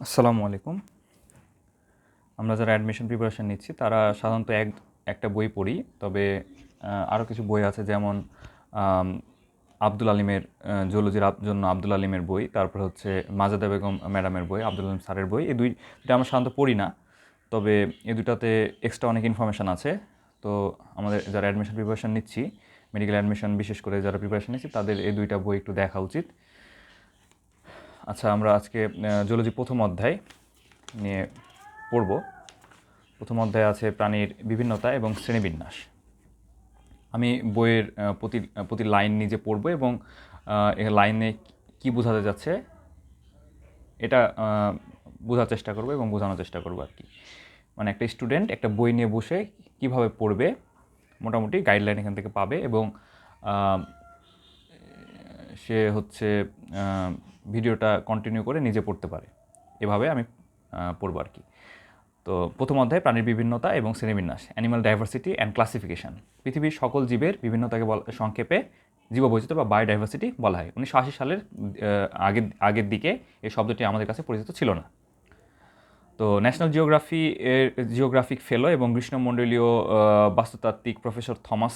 আসসালামু আলাইকুম। আমরা যারা অ্যাডমিশন প্রিপারেশন নিচ্ছি তারা সাধারণত একটা বই পড়ি। তবে আরও কিছু বই আছে, যেমন আম আব্দুল আলীমের জুওলজির জন্য আব্দুল আলীমের বই, তারপর হচ্ছে মাজেদা বেগম ম্যাডামের বই, আব্দুল আলীম স্যারের বই। এই দুইটা আমরা সাধারণত পড়ি না। তবে এই দুটাতে এক্সট্রা অনেক ইনফরমেশান আছে। তো আমাদের যারা অ্যাডমিশন প্রিপারেশন নিচ্ছি, মেডিকেল অ্যাডমিশন বিশেষ করে যারা প্রিপারেশন নিচ্ছি, তাদের এই দুইটা বই একটু দেখা উচিত। আচ্ছা, আমরা আজকে জুওলজি প্রথম অধ্যায় নিয়ে পড়ব। প্রথম অধ্যায়ে আছে প্রাণীর বিভিন্নতা এবং শ্রেণীবিন্যাস। আমি বইয়ের প্রতি লাইন নিজে পড়ব এবং লাইনে কি বোঝাতে যাচ্ছে এটা বোঝার চেষ্টা করব এবং বোঝানোর চেষ্টা করব আর কি। মানে একটা স্টুডেন্ট একটা বই নিয়ে বসে কিভাবে পড়বে মোটামুটি গাইডলাইন এখান থেকে পাবে, এবং সে হচ্ছে ভিডিওটা কন্টিনিউ করে নিজে পড়তে পারে। এভাবে আমি পড়ব আর কি। তো প্রথম অধ্যায় প্রাণীর বিভিন্নতা এবং শ্রেণীবিন্যাস, অ্যানিমাল ডাইভার্সিটি অ্যান্ড ক্লাসিফিকেশন। পৃথিবীর সকল জীবের বিভিন্নতাকে সংক্ষেপে জীববৈচিত্র্য বা বায়োডাইভার্সিটি বলা হয়। 1980 সালের আগের দিকে এই শব্দটি আমাদের কাছে পরিচিত ছিল না। তো ন্যাশনাল জিওগ্রাফিক ফেলো এবং গ্রীষ্মমণ্ডলীয় বাস্তুতাত্ত্বিক প্রফেসর থমাস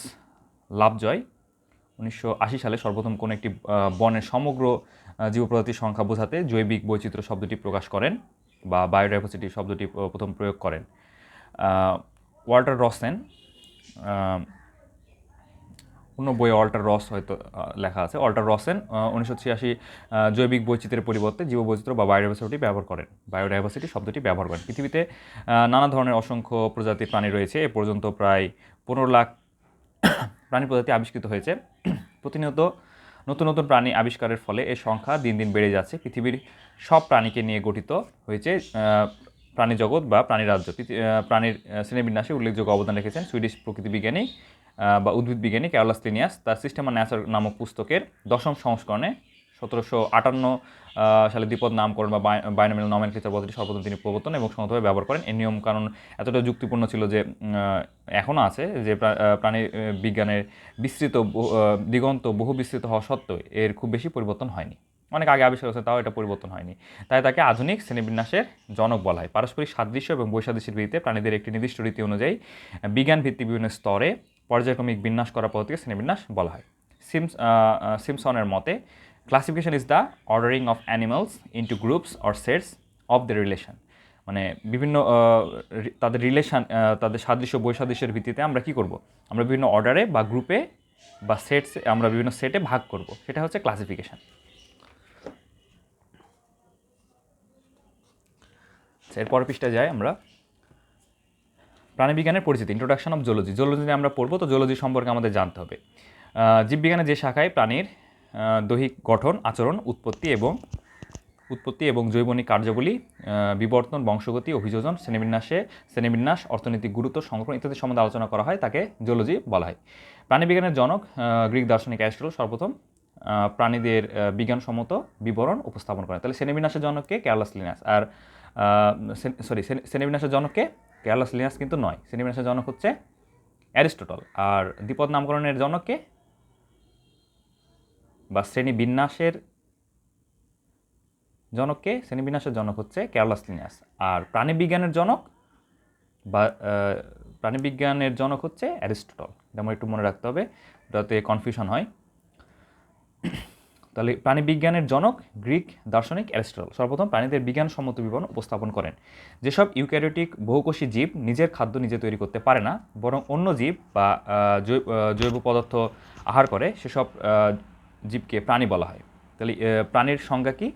লাভজয় 1980 সালে সর্বপ্রথম কোনো একটি বনের সমগ্র জীবপ্রজাতির সংখ্যা বোঝাতে জৈবিক বৈচিত্র্য শব্দটি প্রকাশ করেন বা বায়োডাইভার্সিটি শব্দটি প্রথম প্রয়োগ করেন। ওয়াল্টার রসেন, অন্য বইয়ে ওয়াল্টার রস হয়তো লেখা আছে, ওয়াল্টার রসেন 1986 জৈবিক বৈচিত্র্যের পরিবর্তে জীববৈচিত্র্য বা বায়োডাইভার্সিটি ব্যবহার করেন, বায়োডাইভার্সিটি শব্দটি ব্যবহার করেন। পৃথিবীতে নানা ধরনের অসংখ্য প্রজাতির প্রাণী রয়েছে। এ পর্যন্ত প্রায় 15 লাখ প্রাণী প্রজাতি আবিষ্কৃত হয়েছে। প্রতিনিয়ত নতুন নতুন প্রাণী আবিষ্কারের ফলে এর সংখ্যা দিন দিন বেড়ে যাচ্ছে। পৃথিবীর সব প্রাণীকে নিয়ে গঠিত হয়েছে প্রাণী জগৎ বা প্রাণী রাজ্য। প্রাণীর শ্রেণীবিন্যাসে উল্লেখযোগ্য অবদান রেখেছেন সুইডিশ প্রকৃতিবিজ্ঞানী বা উদ্ভিদ বিজ্ঞানী ক্যারলাস লিনিয়াস। তার সিস্টেম অফ ন্যাচার নামক পুস্তকের 10ম সংস্করণে 1758 সালে দ্বিপদ নামকরণ বা বাইনোমিয়াল নমেনক্লেচার পদ্ধতি সর্বপ্রথম তিনি প্রবর্তন এবং সমতভাবে ব্যবহার করেন। এই নিয়ম কারণ এতটা যুক্তিপূর্ণ ছিল যে এখনও আছে, যে প্রাণী বিজ্ঞানের বিস্তৃত দিগন্ত বহু বিস্তৃত হওয়া সত্ত্বেও এর খুব বেশি পরিবর্তন হয়নি। অনেক আগে আবিষ্কার হয়েছে, তাও এটা পরিবর্তন হয়নি। তাই তাকে আধুনিক শ্রেণীবিন্যাসের জনক বলা হয়। পারস্পরিক সাদৃশ্য এবং বৈসাদৃশ্যের ভিত্তিতে প্রাণীদের একটি নির্দিষ্ট রীতি অনুযায়ী বিজ্ঞান ভিত্তিক বিভিন্ন স্তরে পর্যায়ক্রমিক বিন্যাস করা পদ্ধতিকে শ্রেণীবিন্যাস বলা হয়। সিমসনের মতে classification is the ordering of animals into groups or sets of the relation. মানে বিভিন্ন তাদের রিলেশন, তাদের সাদৃশ্য বৈসাদৃশ্যের ভিত্তিতে আমরা কি করব, আমরা বিভিন্ন অর্ডারে বা গ্রুপে বা সেটসে, আমরা বিভিন্ন সেটে ভাগ করব, সেটা হচ্ছে ক্লাসিফিকেশন। এরপর পৃষ্ঠায় যাই আমরা। প্রাণীবিজ্ঞানের পরিচিতি, ইন্ট্রোডাকশন অফ জুওলজি। জুওলজি আমরা পড়বো, তো জুওলজি সম্পর্কে আমাদের জানতে হবে। জীববিজ্ঞানের যে শাখায় প্রাণীর দৈহিক গঠন, আচরণ, উৎপত্তি এবং জৈবনিক কার্যাবলী, বিবর্তন, বংশগতি, অভিযোজন, শ্রেণীবিন্যাস, অর্থনৈতিক গুরুত্ব, সংরক্ষণ ইত্যাদি সম্বন্ধে আলোচনা করা হয়, তাকে জুওলজি বলা হয়। প্রাণীবিজ্ঞানের জনক গ্রিক দার্শনিক অ্যারিস্টটল সর্বপ্রথম প্রাণীদের বিজ্ঞানসম্মত বিবরণ উপস্থাপন করেন। তাহলে শ্রেণীবিন্যাসের জনককে ক্যারলাস লিনাস, আর শ্রেণীবিন্যাসের জনককে ক্যারলাস লিনাস কিন্তু নয়, শ্রেণীবিন্যাসের জনক হচ্ছে অ্যারিস্টটল। আর দ্বিপদ নামকরণের জনককে বা শ্রেণীবিন্যাসের জনক হচ্ছে ক্যারলাস লিনিয়াস। আর প্রাণীবিজ্ঞানের জনক হচ্ছে অ্যারিস্টটল। এটা আমার একটু মনে রাখতে হবে, যাতে কনফিউশন হয়। তাহলে প্রাণীবিজ্ঞানের জনক গ্রিক দার্শনিক অ্যারিস্টটল সর্বপ্রথম প্রাণীদের বিজ্ঞানসম্মত বিবরণ উপস্থাপন করেন। যেসব ইউক্যারিওটিক বহুকোষী জীব নিজের খাদ্য নিজে তৈরি করতে পারে না, বরং অন্য জীব বা জৈব পদার্থ আহার করে, সেসব জীবকে প্রাণী বলা হয়। তাহলে প্রাণীর সংজ্ঞা কী?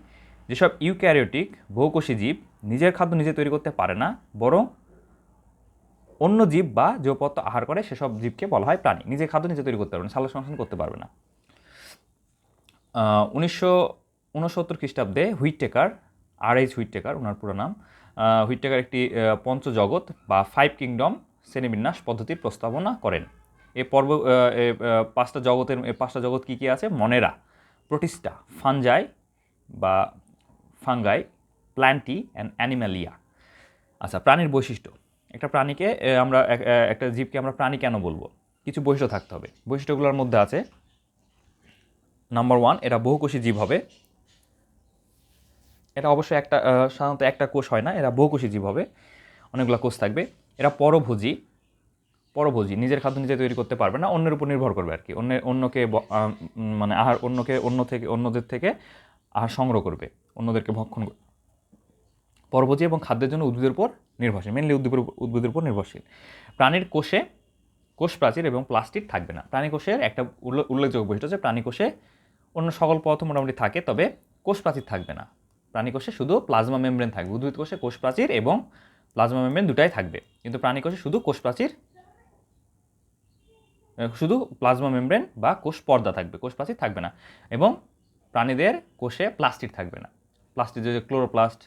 যেসব ইউক্যারিওটিক বহুকোষী জীব নিজের খাদ্য নিজে তৈরি করতে পারে না, বরং অন্য জীব বা জৈব পদার্থ আহার করে, সেসব জীবকে বলা হয় প্রাণী। নিজের খাদ্য নিজে তৈরি করতে পারবে না, সালোক সংশ্লেষণ করতে পারবে না। 1969 খ্রিস্টাব্দে হুইটেকার, R.H. হুইটেকার ওনার পুরো নাম, হুইটেকার একটি পঞ্চজগৎ বা 5 কিংডম শ্রেণীবিন্যাস পদ্ধতির প্রস্তাবনা করেন। এই পাঁচটা জগৎ কী কী আছে? Monera, Protista, Fungi, Plantae and Animalia. আচ্ছা, প্রাণীর বৈশিষ্ট্য। একটা জীবকে আমরা প্রাণী কেন বলবো? কিছু বৈশিষ্ট্য থাকতে হবে। বৈশিষ্ট্যগুলোর মধ্যে আছে, নাম্বার 1, এরা বহুকোষী জীব হবে। এটা অবশ্যই সাধারণত একটা কোষ হয় না, এরা বহুকোষী জীব হবে, অনেকগুলো কোষ থাকবে। এরা পরভোজী, নিজের খাদ্য নিজে তৈরি করতে পারবে না, অন্যের উপর নির্ভর করবে আর কি, মানে অন্যদের থেকে আহার সংগ্রহ করবে, অন্যদেরকে ভক্ষণ করবে। পরভোজী এবং খাদ্যের জন্য উদ্ভিদের উপর নির্ভরশীল, মেনলি উদ্ভিদের উপর নির্ভরশীল। প্রাণীর কোষে কোষ প্রাচীর এবং প্লাস্টিড থাকবে না। প্রাণী কোষের একটা উল্লেখযোগ্য বৈশিষ্ট্য হচ্ছে প্রাণী কোষে অন্য সকল পদার্থ মোটামুটি থাকে, তবে কোষ প্রাচীর থাকবে না। প্রাণী কোষে শুধু প্লাজমা মেমব্রেন থাকবে। উদ্ভিদ কোষে কোষ প্রাচীর এবং প্লাজমা মেমব্রেন দুটাই থাকবে, কিন্তু প্রাণী কোষে শুধু প্লাজমা মেমব্রেন বা কোষ পর্দা থাকবে, কোষ প্রাচীর থাকবে না। এবং প্রাণীদের কোষে প্লাস্টিড থাকবে না। প্লাস্টিড যে ক্লোরোপ্লাস্ট,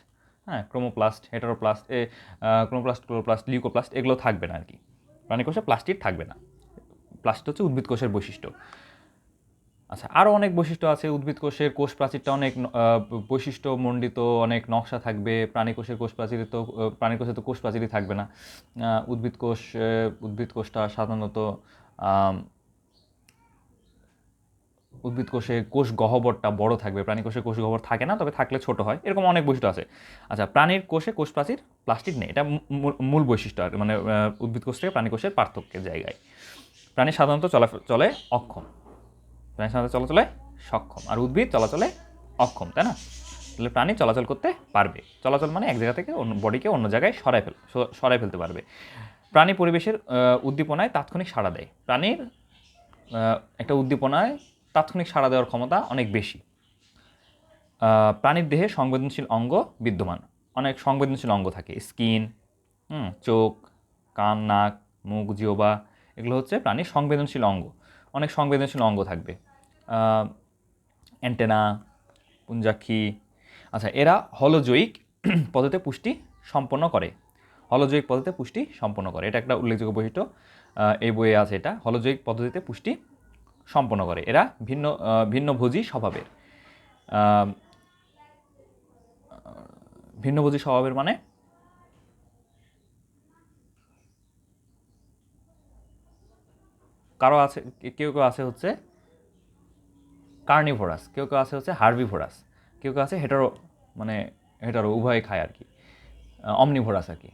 ক্রোমোপ্লাস্ট, ক্লোরোপ্লাস্ট, লিউকোপ্লাস্ট, এগুলো থাকবে না আর কি। প্রাণী কোষে প্লাস্টিড থাকবে না। প্লাস্টিড হচ্ছে উদ্ভিদ কোষের বৈশিষ্ট্য। আচ্ছা, আরও অনেক বৈশিষ্ট্য আছে। উদ্ভিদ কোষের কোষ প্রাচীরটা অনেক বৈশিষ্ট্যমণ্ডিত, অনেক নকশা থাকবে। প্রাণী কোষে তো কোষ প্রাচীরই থাকবে না। উদ্ভিদ কোষটা সাধারণত উদ্ভিদ কোষে কোষ গহ্বরটা বড় থাকবে, প্রাণী কোষে কোষ গহ্বর থাকে না, তবে থাকলে ছোট হয়। এরকম অনেক বৈশিষ্ট্য আছে। আচ্ছা, প্রাণীর কোষে কোষ প্রাচীর, প্লাস্টিড নেই, এটা মূল বৈশিষ্ট্য আর মানে উদ্ভিদ কোষ থেকে প্রাণী কোষের পার্থক্যের জায়গায়। প্রাণী সাধারণত চলে অক্ষম, প্রাণী সাধারণত চলাচলে সক্ষম, আর উদ্ভিদ চলাচলে অক্ষম, তাই না? তাহলে প্রাণী চলাচল করতে পারবে। চলাচল মানে এক জায়গা থেকে বডিকে অন্য জায়গায় সরাই ফেলতে পারবে। প্রাণী পরিবেশের উদ্দীপনায় তাৎক্ষণিক সাড়া দেয়। প্রাণীর একটা উদ্দীপনায় তাৎক্ষণিক সাড়া দেওয়ার ক্ষমতা অনেক বেশি। প্রাণীর দেহে সংবেদনশীল অঙ্গ বিদ্যমান। অনেক সংবেদনশীল অঙ্গ থাকে, স্কিন, চোখ, কান, নাক, মুখ, জিহ্বা, এগুলো হচ্ছে প্রাণীর সংবেদনশীল অঙ্গ। অনেক সংবেদনশীল অঙ্গ থাকবে, অ্যান্টেনা, পুঞ্জাক্ষী। আচ্ছা, এরা হলোজৈক পদ্ধতিতে পুষ্টি সম্পন্ন করে। এটা একটা উল্লেখযোগ্য বৈশিষ্ট্য, এই বইয়ে আছে এটা। হলোজৈক পদ্ধতিতে পুষ্টি সম্পন্ন করে। এরা ভিন্নভোজী স্বভাবের। ভিন্নভোজী স্বভাবের মানে কেউ আছে হচ্ছে কার্নিভোরাস, কেউ আছে হচ্ছে হার্বিভোরাস, কেউ আছে হেটারো উভয় খায় আর কি, অমনিভোরাস আর কি।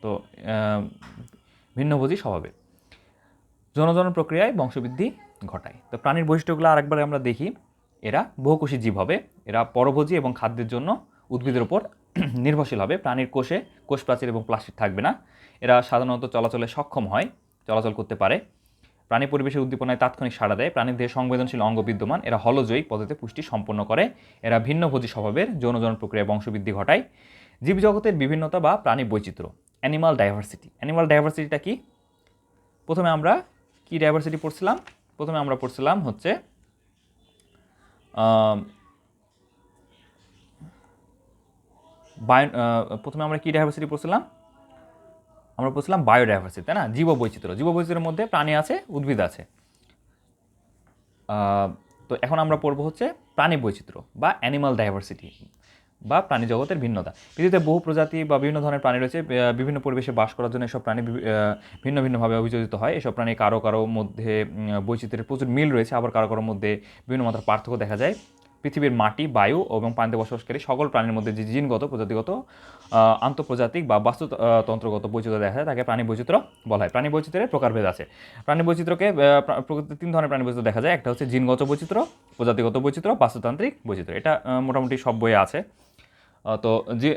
তো ভিন্নভোজী স্বভাবের। জনজন প্রক্রিয়ায় বংশবৃদ্ধি ঘটায়। তো প্রাণীর বৈশিষ্ট্যগুলো আরেকবার আমরা দেখি। এরা বহুকোষী জীব হবে, এরা পরভোজী এবং খাদ্যের জন্য উদ্ভিদের উপর নির্ভরশীল হবে। প্রাণীর কোষে কোষ প্রাচীর এবং প্লাস্টিড থাকবে না। এরা সাধারণত চলাচলে সক্ষম হয়, চলাচল করতে পারে। প্রাণী পরিবেশের উদ্দীপনায় তাৎক্ষণিক সাড়া দেয়। প্রাণীর দেহে সংবেদনশীল অঙ্গ বিদ্যমান। এরা হলোজৈক পদ্ধতিতে পুষ্টি সম্পন্ন করে। এরা ভিন্নভোজী স্বভাবের, যৌনজন প্রক্রিয়ায় বংশবৃদ্ধি ঘটায়। জীবজগতের বিভিন্নতা বা প্রাণী বৈচিত্র্য, অ্যানিমাল ডাইভার্সিটি। অ্যানিমাল ডাইভার্সিটিটা কি? প্রথমে আমরা কি ডাইভার্সিটি পড়ছিলাম? প্রথমে আমরা পড়ছিলাম হচ্ছে প্রথমে আমরা কি ডাইভার্সিটি পড়ছিলাম? আমরা পড়ছিলাম বায়োডাইভার্সিটি, তাই না? জীববৈচিত্র্যের মধ্যে প্রাণী আছে, উদ্ভিদ আছে। তো এখন আমরা পড়ব হচ্ছে প্রাণী বৈচিত্র্য বা অ্যানিমাল ডাইভার্সিটি বা প্রাণী জগতের ভিন্নতা। পৃথিবীতে বহু প্রজাতি বা বিভিন্ন ধরনের প্রাণী রয়েছে। বিভিন্ন পরিবেশে বাস করার জন্য এসব প্রাণী ভিন্ন ভিন্নভাবে অভিযোজিত হয়। এসব প্রাণী কারো মধ্যে বৈচিত্র্যের প্রচুর মিল রয়েছে, আবার কারো মধ্যে বিভিন্ন মাত্রার পার্থক্য দেখা যায়। পৃথিবীর মাটি, বায়ু এবং পানিতে বসবাসকারী সকল প্রাণীর মধ্যে যে জিনগত, প্রজাতিগত, আন্তঃপ্রজাতিক বা বাস্তুতন্ত্রগত বৈচিত্র্য দেখা যায় তাকে প্রাণী বৈচিত্র্য বলা হয়। প্রাণী বৈচিত্র্যের প্রকারভেদ আছে। প্রাণী বৈচিত্র্যকে প্রকৃতিতে 3 ধরনের প্রাণী বৈচিত্র্য দেখা যায়। একটা হচ্ছে জিনগত বৈচিত্র্য, প্রজাতিগত বৈচিত্র্য, বাস্তুতান্ত্রিক বৈচিত্র্য। এটা মোটামুটি সব বইয়ে আছে। তো যে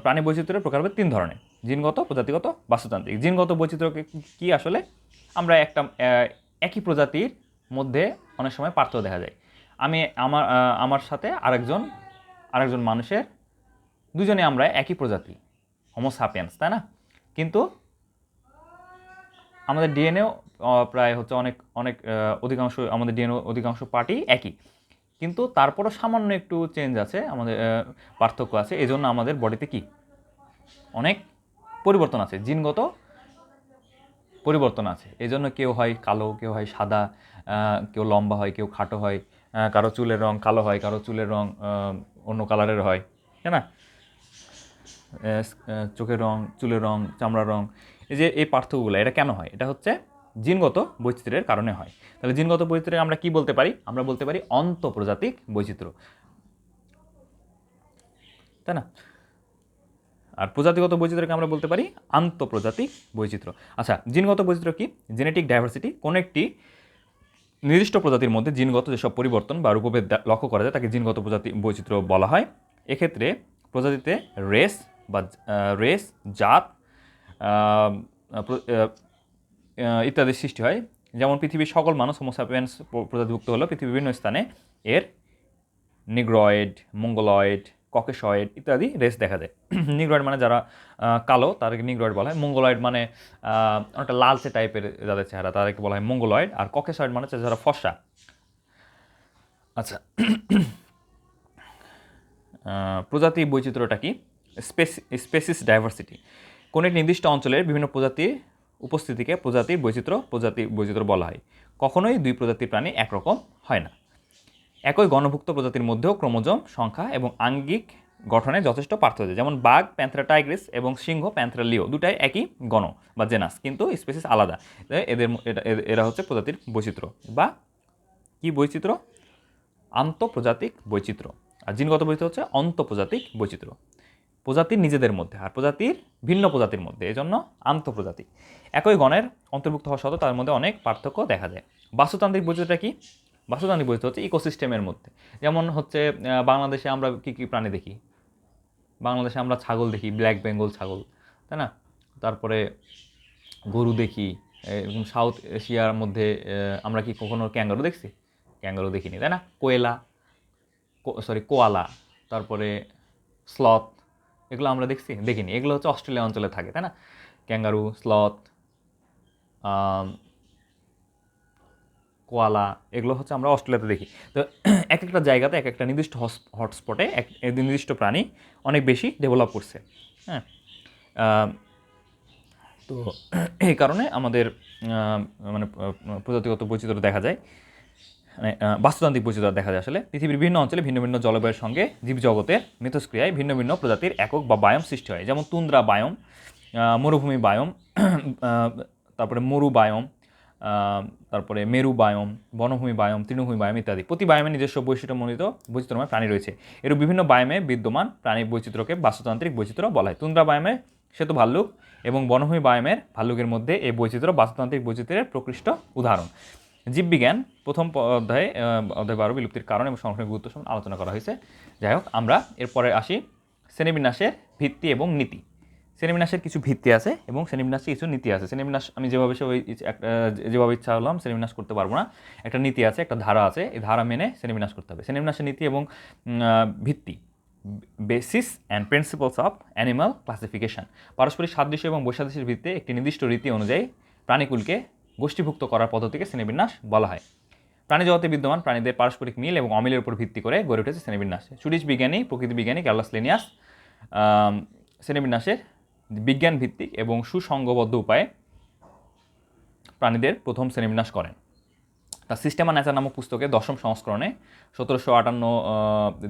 প্রাণী বৈচিত্র্যের প্রকারভেদ 3 ধরনের: জিনগত, প্রজাতিগত, বাস্তুতান্ত্রিক। জিনগত বৈচিত্র্যকে কি আসলে? আমরা একই প্রজাতির মধ্যে অনেক সময় পার্থক্য দেখা যায়। আমার সাথে আরেকজন মানুষের, দুজনে আমরা একই প্রজাতি, হোমো সাপিয়েন্স, তাই না? কিন্তু আমাদের ডিএনএ প্রায় হচ্ছে আমাদের ডিএনএ অধিকাংশ পার্টই একই, কিন্তু তারপরও সামান্য একটু চেঞ্জ আছে, আমাদের পার্থক্য আছে। এই জন্য আমাদের বডিতে কি অনেক পরিবর্তন আছে, জিনগত পরিবর্তন আছে। এই জন্য কেউ হয় কালো, কেউ হয় সাদা, কেউ লম্বা হয়, কেউ খাটো হয়, কারো চুলের রং কালো হয়, কারো চুলের রং অন্য কালারের হয়, তাই না? চোখের রং, চুলের রং, চামড়ার রং, এই পার্থক্যগুলো এটা কেন হয়? এটা হচ্ছে জিনগত বৈচিত্র্যের কারণে হয়। তাহলে জিনগত বৈচিত্র্যে আমরা কি বলতে পারি? আমরা বলতে পারি অন্তঃপ্রজাতিক বৈচিত্র্য। তাই না? আর প্রজাতিগত বৈচিত্র্যকে আমরা বলতে পারি আন্তঃপ্রজাতিক বৈচিত্র্য। আচ্ছা, জিনগত বৈচিত্র্য কি? জেনেটিক ডাইভার্সিটি কোনো একটি নির্দিষ্ট প্রজাতির মধ্যে জিনগত যেসব পরিবর্তন বা রূপভেদ লক্ষ্য করা যায় তাকে জিনগত প্রজাতি বৈচিত্র্য বলা হয়। এক্ষেত্রে প্রজাতিতে রেস, জাত ইত্যাদির সৃষ্টি হয়। যেমন পৃথিবীর সকল মানুষ হোমো স্যাপিয়েন্স প্রজাতিভুক্ত হলো পৃথিবীর বিভিন্ন স্থানে এর নিগ্রয়েড, মঙ্গলয়েড, ককেশয়েড ইত্যাদি রেস দেখা যায়। নিগ্রয়েড মানে যারা কালো তাদেরকে নিগ্রয়েড বলা হয়। মঙ্গলয়েড মানে অনেকটা লালচে টাইপের যাদের চেহারা তাদেরকে বলা হয় মঙ্গলয়েড। আর ককেশয়েড মানে হচ্ছে যারা ফর্সা। আচ্ছা, প্রজাতি বৈচিত্র্যটা কি? স্পেসিস ডাইভার্সিটি কোনো একটি নির্দিষ্ট অঞ্চলের বিভিন্ন প্রজাতির উপস্থিতিকে প্রজাতির বৈচিত্র্য বলা হয়। কখনোই দুই প্রজাতির প্রাণী একরকম হয় না। একই গণভুক্ত প্রজাতির মধ্যেও ক্রোমোজোম সংখ্যা এবং আঙ্গিক গঠনে যথেষ্ট পার্থক্য আছে। যেমন বাঘ প্যান্থেরা টাইগ্রিস এবং সিংহ প্যান্থেরা লিও দুটাই একই গণ বা জেনাস, কিন্তু স্পেসিস আলাদা। এরা হচ্ছে প্রজাতির বৈচিত্র্য বা কি বৈচিত্র্য? আন্তঃপ্রজাতিক বৈচিত্র্য। আর জিনগত বৈচিত্র্য হচ্ছে অন্তঃপ্রজাতিক বৈচিত্র্য, প্রজাতির নিজেদের মধ্যে আর প্রজাতির ভিন্ন প্রজাতির মধ্যে, এজন্য আন্তঃপ্রজাতিক। একই গণের অন্তর্ভুক্ত হওয়া সত্ত্বেও তাদের মধ্যে অনেক পার্থক্য দেখা যায়। বাস্তুতান্ত্রিক বৈচিত্র্যটা কি? বাস্তুতান্ত্রিক বৈচিত্র্য হচ্ছে ইকোসিস্টেমের মধ্যে। যেমন হচ্ছে বাংলাদেশে আমরা কী কী প্রাণী দেখি? বাংলাদেশে আমরা ছাগল দেখি, ব্ল্যাক বেঙ্গল ছাগল, তাই না? তারপরে গরু দেখি। এরকম সাউথ এশিয়ার মধ্যে আমরা কি কখনো ক্যাঙ্গারু দেখছি? ক্যাঙ্গারু দেখিনি, তাই না? কোয়ালা, তারপরে স্লথ, এগুলো আমরা দেখিনি। এগুলো হচ্ছে অস্ট্রেলিয়া অঞ্চলে থাকে, তাই না? ক্যাঙ্গারু, স্লথ, কোয়ালা, এগুলো হচ্ছে আমরা অস্ট্রেলিয়াতে দেখি। তো এক একটা জায়গাতে এক একটা নির্দিষ্ট হটস্পটে এক নির্দিষ্ট প্রাণী অনেক বেশি ডেভেলপ করছে। হ্যাঁ, তো এই কারণে আমাদের মানে প্রজাতিগত বৈচিত্র্য দেখা যায়, মানে বাস্তুতান্ত্রিক বৈচিত্র্য দেখা যায়। আসলে পৃথিবীর বিভিন্ন অঞ্চলে ভিন্ন ভিন্ন জলবায়ুর সঙ্গে জীবজগতের মিথস্ক্রিয়ায় ভিন্ন ভিন্ন প্রজাতির একক বা বায়োম সৃষ্টি হয়। যেমন তুন্দ্রা বায়োম, মরুভূমি বায়োম, তারপরে মরু বায়োম, তারপরে মেরু বায়োম, বনভূমি বায়োম, তৃণভূমি বায়োম ইত্যাদি। প্রতি বায়োমে নিজস্ব বৈশিষ্ট্যমণ্ডিত বৈচিত্র্যময় প্রাণী রয়েছে। এর বিভিন্ন বায়োমে বিদ্যমান প্রাণীর বৈচিত্র্যকে বাস্তুতান্ত্রিক বৈচিত্র্য বলা হয়। তুন্দ্রা বায়োমে শ্বেত ভাল্লুক এবং বনভূমি বায়োমের ভাল্লুকের মধ্যে এই বৈচিত্র্য বাস্তুতান্ত্রিক বৈচিত্র্যের প্রকৃষ্ট উদাহরণ। জীববিজ্ঞান প্রথম অধ্যায় 12 বিলুপ্তির কারণ এবং সংরক্ষণের গুরুত্ব সম্পর্কে আলোচনা করা হয়েছে। যাই হোক, আমরা এরপরে আসি শ্রেণীবিন্যাসের ভিত্তি এবং নীতি। শ্রেণীবিন্যাসের কিছু ভিত্তি আছে এবং শ্রেণীবিন্যাসের কিছু নীতি আছে। শ্রেণীবিন্যাস আমি যেভাবে ইচ্ছা হলাম শ্রেণীবিন্যাস করতে পারবো না। একটা নীতি আছে, একটা ধারা আছে, এই ধারা মেনে শ্রেণীবিন্যাস করতে হবে। শ্রেণীবিন্যাসের নীতি এবং ভিত্তি। Basis and principles of animal classification. পারস্পরিক সাদৃশ্য এবং বৈসাদৃশ্যের ভিত্তিতে একটি নির্দিষ্ট রীতি অনুযায়ী প্রাণীকুলকে গোষ্ঠীভুক্ত করার পদ্ধতিকে শ্রেণীবিন্যাস বলা হয়। প্রাণী জগতে বিদ্যমান প্রাণীদের পারস্পরিক মিল এবং অমিলের উপর ভিত্তি করে গড়ে উঠেছে শ্রেণীবিন্যাস। সুইডিশ বিজ্ঞানী প্রকৃতি বিজ্ঞানী ক্যারলাস লিনিয়াস শ্রেণীবিন্যাসের বিজ্ঞান ভিত্তিক এবং সুসংঘবদ্ধ উপায়ে প্রাণীদের প্রথম শ্রেণীবিন্যাস করেন। তার সিস্টেম অফ নেচার নামক পুস্তকে 10ম সংস্করণে 1758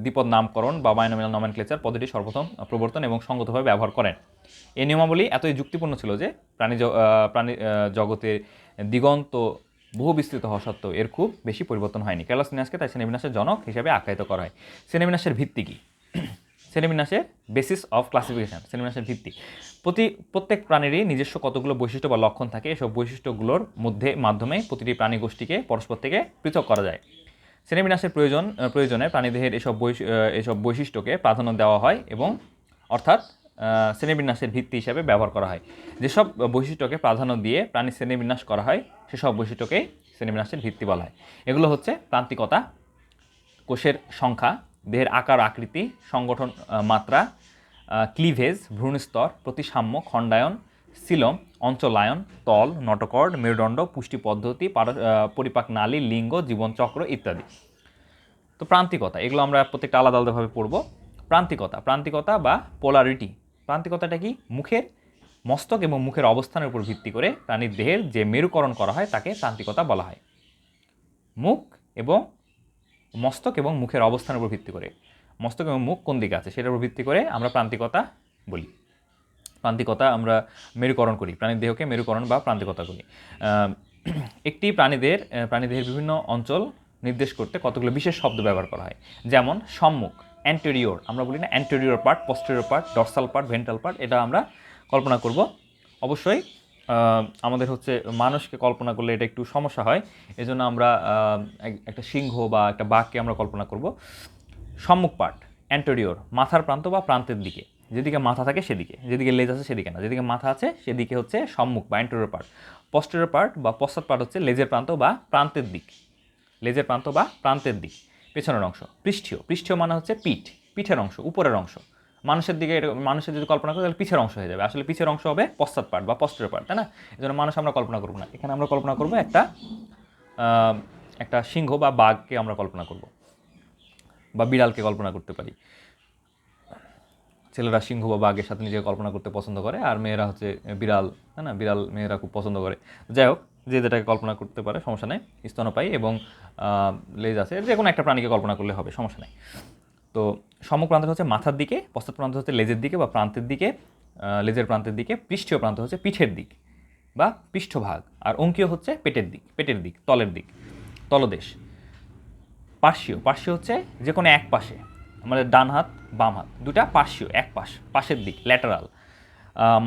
দ্বিপদ নামকরণ বা বায়োনোমিয়াল নমেনক্লেচার পদ্ধতি সর্বপ্রথম প্রবর্তন এবং সঙ্গতভাবে ব্যবহার করেন। এই নিয়মাবলী এতই যুক্তিপূর্ণ ছিল যে প্রাণী জগতের দিগন্ত বহু বিস্তৃত হওয়া সত্ত্বেও এর খুব বেশি পরিবর্তন হয়নি। ক্যারলাস লিনিয়াসকে তাই শ্রেণীবিন্যাসের জনক হিসেবে আখ্যায়িত করা হয়। শ্রেণীবিন্যাসের ভিত্তি কী? শ্রেণীবিন্যাসের বেসিস অফ ক্লাসিফিকেশন। শ্রেণীবিন্যাসের ভিত্তি। প্রত্যেক প্রাণীরই নিজস্ব কতগুলো বৈশিষ্ট্য বা লক্ষণ থাকে। এসব বৈশিষ্ট্যগুলোর মাধ্যমে প্রতিটি প্রাণী গোষ্ঠীকে পরস্পর থেকে পৃথক করা যায়। শ্রেণীবিন্যাসের প্রয়োজনে প্রাণীদেহের এসব বৈশিষ্ট্যকে প্রাধান্য দেওয়া হয় এবং অর্থাৎ শ্রেণীবিন্যাসের ভিত্তি হিসাবে ব্যবহার করা হয়। যেসব বৈশিষ্ট্যকে প্রাধান্য দিয়ে প্রাণী শ্রেণীবিন্যাস করা হয় সেসব বৈশিষ্ট্যকেই শ্রেণীবিন্যাসের ভিত্তি বলা হয়। এগুলো হচ্ছে প্রান্তিকতা, কোষের সংখ্যা, দেহের আকার আকৃতি, সংগঠন মাত্রা, ক্লিভেজ, ভ্রূণস্তর, প্রতিসাম্য, খণ্ডায়ন, সিলম, অঞ্চলায়ন, তল, নটকর্ড, মেরুদণ্ড, পুষ্টি পদ্ধতি, পরিপাক নালী, লিঙ্গ, জীবনচক্র ইত্যাদি। তো প্রান্তিকতা, এগুলো আমরা প্রত্যেকটা আলাদা আলাদাভাবে পড়ব। প্রান্তিকতা বা পোলারিটি। প্রান্তিকতাটা কি? মস্তক এবং মুখের অবস্থানের উপর ভিত্তি করে প্রাণীর দেহের যে মেরুকরণ করা হয় তাকে প্রান্তিকতা বলা হয়। মস্তক এবং মুখের অবস্থানের উপর ভিত্তি করে, মস্তক এবং মুখ কোন দিকে আছে সেটার উপর ভিত্তি করে আমরা প্রান্তিকতা বলি। প্রান্তিকতা আমরা মেরুকরণ করি, প্রাণীর দেহকে মেরুকরণ বা প্রান্তিকতা করি। একটি প্রাণীদেহের বিভিন্ন অঞ্চল নির্দেশ করতে কতগুলো বিশেষ শব্দ ব্যবহার করা হয়। যেমন সম্মুখ, অ্যান্টেরিয়র, আমরা বলি না anterior part, posterior part, dorsal part, ventral part, এটা আমরা কল্পনা করব। অবশ্যই আমাদের হচ্ছে মানুষকে কল্পনা করলে এটা একটু সমস্যা হয়, এজন্য আমরা একটা সিংহ বা একটা বাঘকে আমরা কল্পনা করব। সম্মুখ পার্ট অ্যান্টেরিয়র, মাথার প্রান্ত বা প্রান্তের দিকে, যেদিকে মাথা থাকে সেদিকে, যেদিকে লেজ আছে সেদিকে না, যেদিকে মাথা আছে সেদিকে হচ্ছে সম্মুখ বা অ্যান্টেরিয়র পার্ট। পস্টেরিয়র পার্ট বা পশ্চাৎ পার্ট হচ্ছে লেজের প্রান্ত বা প্রান্তের দিক, লেজের প্রান্ত বা প্রান্তের দিক, পেছনের অংশ। পৃষ্ঠীয়, পৃষ্ঠীয় মানে হচ্ছে পিঠ, পিঠের অংশ, উপরের অংশ। মানুষের দিকে এটা, মানুষের যদি কল্পনা করি তাহলে পিছের অংশ হয়ে যাবে, আসলে পিছের অংশ হবে পশ্চাৎ পার্ট বা পস্টেরিয়র পার্ট, তাই না? এই জন্য মানুষ আমরা কল্পনা করবো না, এখানে আমরা কল্পনা করবো একটা সিংহ বা বাঘকে আমরা কল্পনা করব, বা বিড়ালকে কল্পনা করতে পারি। ছেলেরা সিংহ বা বাঘের সাথে নিজেকে কল্পনা করতে পছন্দ করে, আর মেয়েরা হচ্ছে বিড়াল, তাই না? বিড়াল মেয়েরা খুব পছন্দ করে। যাই হোক, যে যেটাকে কল্পনা করতে পারে সমস্যা নেই। স্তন্যপায়ী এবং লেজ আছে, যে কোনো একটা প্রাণীকে কল্পনা করলে হবে, সমস্যা নেই। তো সম্মুখ প্রান্ত হচ্ছে মাথার দিকে, পশ্চাৎ প্রান্ত হচ্ছে লেজের দিকে বা প্রান্তের দিকে, লেজের প্রান্তের দিকে। পৃষ্ঠীয় প্রান্ত হচ্ছে পিঠের দিক বা পৃষ্ঠভাগ, আর অঙ্কীয় হচ্ছে পেটের দিক, পেটের দিক, তলের দিক, তলদেশ। পার্শ্বীয়, পার্শ্বীয় হচ্ছে যে কোনো এক পাশে, আমাদের ডান হাত বাম হাত দুটা পার্শ্বীয়, এক পাশ, পাশের দিক, ল্যাটারাল।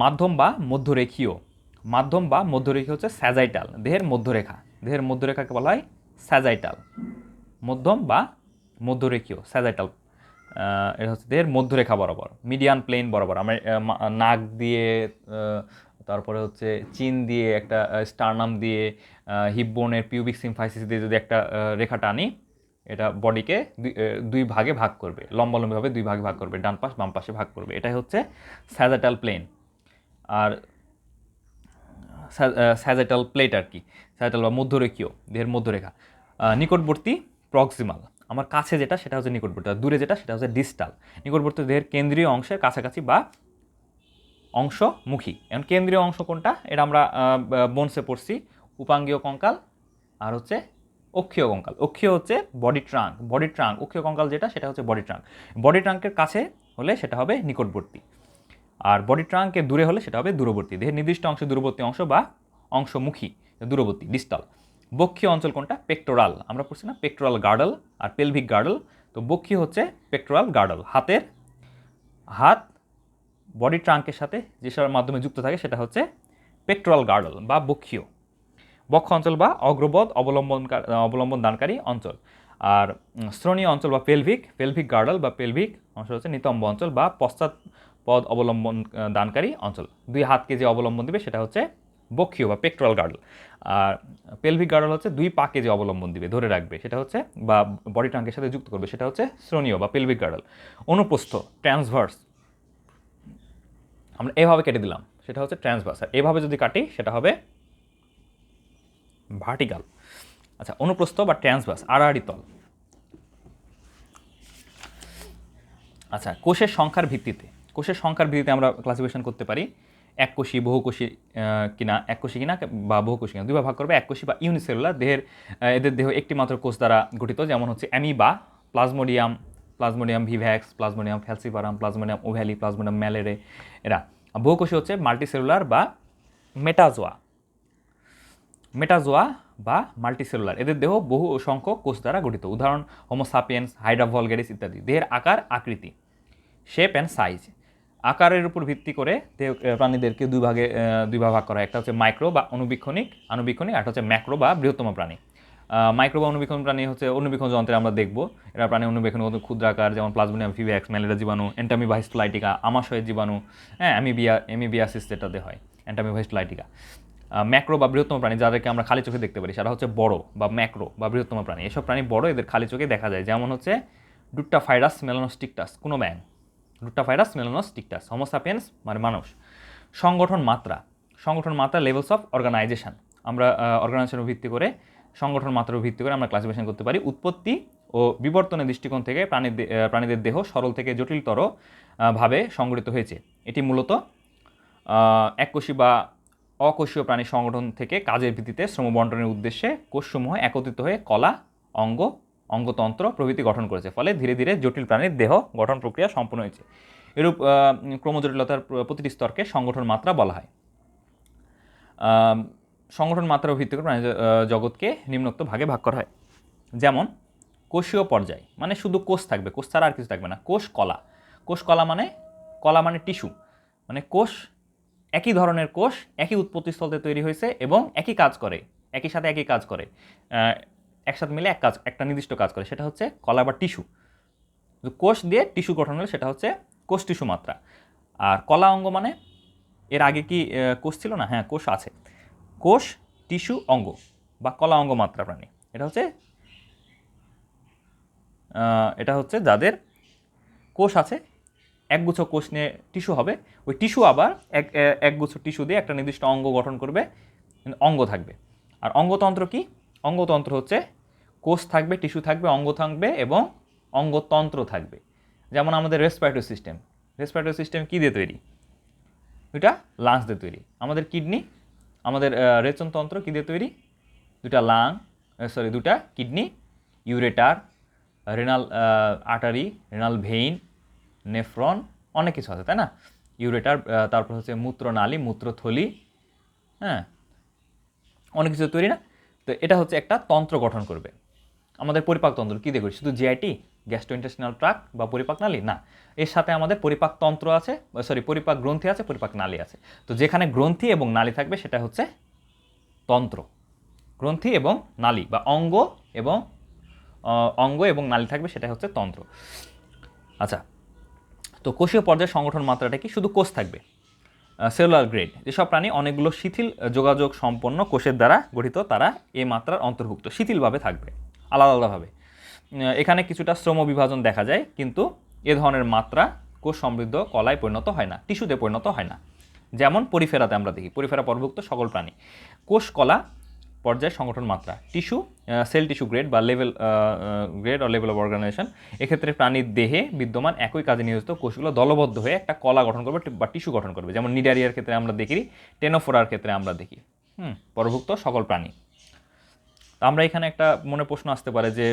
মাধ্যম বা মধ্যরেখীয়, মাধ্যম বা মধ্যরেখীয় হচ্ছে স্যাজাইটাল, দেহের মধ্যরেখা, দেহের মধ্যরেখাকে বলা হয় স্যাজাইটাল। মধ্যম বা মধ্যরেখীয়, স্যাজাইটাল, এটা হচ্ছে দেহের মধ্যরেখা বরাবর, মিডিয়ান প্লেন বরাবর। আমরা নাক দিয়ে, তারপরে হচ্ছে চিন দিয়ে, একটা স্টারনাম দিয়ে, হিপবোনের পিউবিক সিম্ফাইসিস দিয়ে যদি একটা রেখা টানি, এটা বডিকে দুই ভাগে ভাগ করবে, লম্বালম্বিভাবে দুই ভাগে ভাগ করবে, ডান পাশ বাম পাশে ভাগ করবে, এটাই হচ্ছে স্যাজাইটাল প্লেন। আর স্যাজাইটাল প্লেট আর কি, স্যাজাইটাল বা মধ্যরেখীয়, দেহের মধ্যরেখা। নিকটবর্তী প্রক্সিমাল, আমার কাছে যেটা সেটা হচ্ছে নিকটবর্তী, আর দূরে যেটা সেটা হচ্ছে ডিস্টাল। নিকটবর্তী দেহের কেন্দ্রীয় অংশের কাছাকাছি বা অংশমুখী। এখন কেন্দ্রীয় অংশ কোনটা, এটা আমরা বোনসে পড়ছি, উপাঙ্গীয় কঙ্কাল আর হচ্ছে অক্ষীয় কঙ্কাল। অক্ষীয় হচ্ছে বডি ট্রাঙ্ক, বডি ট্রাঙ্ক, অক্ষীয় কঙ্কাল যেটা সেটা হচ্ছে বডি ট্রাঙ্ক। বডি ট্রাঙ্কের কাছে হলে সেটা হবে নিকটবর্তী, আর বডি ট্রাঙ্কের দূরে হলে সেটা হবে দূরবর্তী, দেহের নির্দিষ্ট অংশে দূরবর্তী অংশ বা অংশমুখী, দূরবর্তী, ডিস্টাল। বক্ষীয় অঞ্চল কোনটা, পেক্টোরাল, আমরা পড়ছি না পেক্টোরাল গার্ডল আর পেলভিক গার্ডল, তো বক্ষীয় হচ্ছে পেক্টোরাল গার্ডল। হাত বডি ট্রাঙ্কের সাথে যেসব মাধ্যমে যুক্ত থাকে সেটা হচ্ছে পেক্টোরাল গার্ডল বা বক্ষীয়। বক্ষ অঞ্চল বা অগ্রপদ অবলম্বন দানকারী অঞ্চল। আর শ্রোণীয় অঞ্চল বা পেলভিক গার্ডল বা পেলভিক অংশ হচ্ছে নিতম্ব অঞ্চল বা পশ্চাৎ পদ অবলম্বন দানকারী অঞ্চল। দুই হাতকে যে অবলম্বন দিবে সেটা হচ্ছে বক্ষীয় বা পেক্টোরাল গার্ডল। আর পেলভিক গার্ডল হচ্ছে দুই পাকে যে অবলম্বন দিবে, ধরে রাখবে, সেটা হচ্ছে বা বডি ট্রাঙ্কের সাথে যুক্ত করবে, সেটা হচ্ছে শ্রোণীয় বা পেলভিক গার্ডল। অনুপ্রস্থ, ট্রান্সভার্স, আমরা এভাবে কেটে দিলাম, সেটা হচ্ছে ট্রান্সভার্স, আর এভাবে যদি কাটি সেটা হবে ভার্টিক্যাল। আচ্ছা, অনুপ্রস্থ বা ট্রান্সভার্স, আড়াআড়ি তল। আচ্ছা, কোষের সংখ্যার ভিত্তিতে, কোষের সংখ্যার ভিত্তিতে আমরা ক্লাসিফিকেশন করতে পারি এককোষী, বহুকোষী কিনা, এককোষী কিনা বা বহুকোষী কিনা, দুইভাগ ভাগ করবে, এককোষী বা ইউনিসেলুলার, এদের দেহ একটি মাত্র কোষ দ্বারা গঠিত, যেমন হচ্ছে amoeba, Plasmodium vivax, Plasmodium falciparum, Plasmodium ovale, Plasmodium malariae, এরা। বহুকোষী হচ্ছে মাল্টিসেলুলার বা মেটাজোয়া বা মাল্টিসেলুলার, এদের দেহ বহু সংখ্যক কোষ দ্বারা গঠিত, উদাহরণ হোমোসাপিয়েন্স, হাইড্রা ভলগ্যারিস ইত্যাদি। দেহের আকার, আকৃতি, শেপ অ্যান্ড সাইজ, আকারের উপর ভিত্তি করে দেহ প্রাণীদেরকে দুই ভাগ করা হয়, একটা হচ্ছে মাইক্রো বা আণুবীক্ষণিক, আর একটা হচ্ছে ম্যাক্রো বা বৃহত্তম প্রাণী। মাইক্রো বা অণুবীক্ষণ প্রাণী হচ্ছে অণুবীক্ষণ যন্ত্রে আমরা দেখব, এরা প্রাণী অণুবীক্ষণ ক্ষুদ্রাকার, যেমন প্লাজমোডিয়াম ভিভ্যাক্স, ম্যালেরিয়া জীবাণু, এন্টামিবা হিস্টোলাইটিকা, আমাশয়ের জীবাণু, হ্যাঁ, অ্যামিবিয়াসিস যেটাতে হয়, এন্টামিবা হিস্টোলাইটিকা। ম্যাক্রো বা বৃহত্তম প্রাণী, যাদেরকে আমরা খালি চোখে দেখতে পারি, সেটা হচ্ছে বড় বা ম্যাক্রো বা বৃহত্তম প্রাণী। এসব প্রাণী বড়, এদের খালি চোখে দেখা যায়, যেমন হচ্ছে ডুট্টাফাইরাস মেলানোস্টিকটাস, কোনো ব্যাং, ডুট্টাফাইরাস মেলানোস্টিকটাস। হোমোসাপিয়েন্স মানে মানুষ। সংগঠন মাত্রা, লেভেলস অফ অর্গানাইজেশন, আমরা অর্গানাইজেশনের ভিত্তি করে, সংগঠন মাত্রার ভিত্তি করে আমরা ক্লাসিফিকেশন করতে পারি। উৎপত্তি ও বিবর্তনের দৃষ্টিকোণ থেকে প্রাণীদের দেহ সরল থেকে জটিলতর ভাবে সংগঠিত হয়েছে। এটি মূলত এককোষী বা অকোষীয় প্রাণী সংগঠন থেকে কাজের ভিত্তিতে শ্রম বন্টনের উদ্দেশ্যে কোষসমূহ একত্রিত হয়ে কলা, অঙ্গতন্ত্র প্রভৃতি গঠন করেছে, ফলে ধীরে ধীরে জটিল প্রাণীর দেহ গঠন প্রক্রিয়া সম্পন্ন হয়েছে। এরূপ ক্রমজটিলতার প্রতিটি স্তরকে সংগঠন মাত্রা বলা হয়। সংগঠন মাত্রার ভিত্তি করে প্রাণী জগৎকে নিম্নোক্ত ভাগে ভাগ করা হয়, যেমন কোষীয় পর্যায় মানে শুধু কোষ থাকবে, কোষ ছাড়া আর কিছু থাকবে না। কোষ কলা, কোষ কলা মানে টিস্যু, মানে কোষ একই ধরনের কোষ একই উৎপত্তিস্থলতে তৈরি হয়েছে এবং একই কাজ করে, একই সাথে একই কাজ করে, একসাথে মিলে একটা নির্দিষ্ট কাজ করে, সেটা হচ্ছে কলা বা টিস্যু। কোষ দিয়ে টিস্যু গঠন হলে সেটা হচ্ছে কোষ টিস্যু মাত্রা। আর কলা অঙ্গ মানে এর আগে কি কোষ ছিল না? হ্যাঁ, কোষ আছে। কোষ টিস্যু অঙ্গ বা কলা অঙ্গ মাত্রা প্রাণী, এটা হচ্ছে যাদের কোষ আছে, একগুচ্ছ কোষ নিয়ে টিস্যু হবে, ওই টিস্যু আবার একগুচ্ছ টিস্যু দিয়ে একটা নির্দিষ্ট অঙ্গ গঠন করবে, অঙ্গ থাকবে। আর অঙ্গতন্ত্র কি? অঙ্গতন্ত্র হচ্ছে কোষ থাকবে, টিস্যু থাকবে, অঙ্গ থাকবে এবং অঙ্গতন্ত্র থাকবে। যেমন আমাদের রেসপিরেটরি সিস্টেম কী দিয়ে তৈরি? দুইটা লাংস দিয়ে তৈরি। আমাদের কিডনি, আমাদের রেচনতন্ত্র কী দিয়ে তৈরি? দুটা kidney, ureter, renal artery, renal vein, nephron, অনেক কিছু আছে, তাই না? ইউরেটার, তারপর হচ্ছে মূত্রনালী, মূত্রথলি, হ্যাঁ, অনেক কিছু তৈরি না? তো এটা হচ্ছে একটা তন্ত্র গঠন করবে। আমাদের পরিপাকতন্ত্র কী দিয়ে করি? শুধু জিআইটি, গ্যাস্ট্রোইন্টেস্টিনাল ট্রাক্ট বা পরিপাক নালী না, এর সাথে আমাদের পরিপাক তন্ত্র আছে, পরিপাক গ্রন্থি আছে, পরিপাক নালী আছে। তো যেখানে গ্রন্থি এবং নালী থাকবে সেটা হচ্ছে তন্ত্র। গ্রন্থি এবং নালী বা অঙ্গ এবং নালী থাকবে, সেটা হচ্ছে তন্ত্র। আচ্ছা, তো কোষীয় পর্যায়ে সংগঠন মাত্রাটা কি? শুধু কোষ থাকবে। সেলুলার গ্রেড, যেসব প্রাণী অনেকগুলো শিথিল যোগাযোগ সম্পন্ন কোষের দ্বারা গঠিত, তারা এই মাত্রার অন্তর্ভুক্ত। শিথিলভাবে থাকবে, আলাদা আলাদাভাবে। এখানে কিছুটা শ্রম বিভাজন দেখা যায়, কিন্তু এ ধরনের মাত্রা কোষ সমৃদ্ধ কলায় পরিণত হয় না, টিস্যুতে পরিণত হয় না। যেমন পরিফেরাতে আমরা দেখি, পরিফেরা পর্ভুক্ত সকল প্রাণী। কোষ কলা পর্যায়ে সংগঠন মাত্রা, টিস্যু, সেল টিস্যু গ্রেড বা লেভেল অফ অর্গানাইজেশন। এক্ষেত্রে প্রাণীর দেহে বিদ্যমান একই কাজে নিয়োজিত কোষগুলো দলবদ্ধ হয়ে একটা কলা গঠন করবে বা টিস্যু গঠন করবে। যেমন নিডারিয়ার ক্ষেত্রে আমরা দেখি, টেনোফোরার ক্ষেত্রে আমরা দেখি। পর্ভুক্ত সকল প্রাণী। আমরা এখানে একটা মনে প্রশ্ন আসতে পারে যে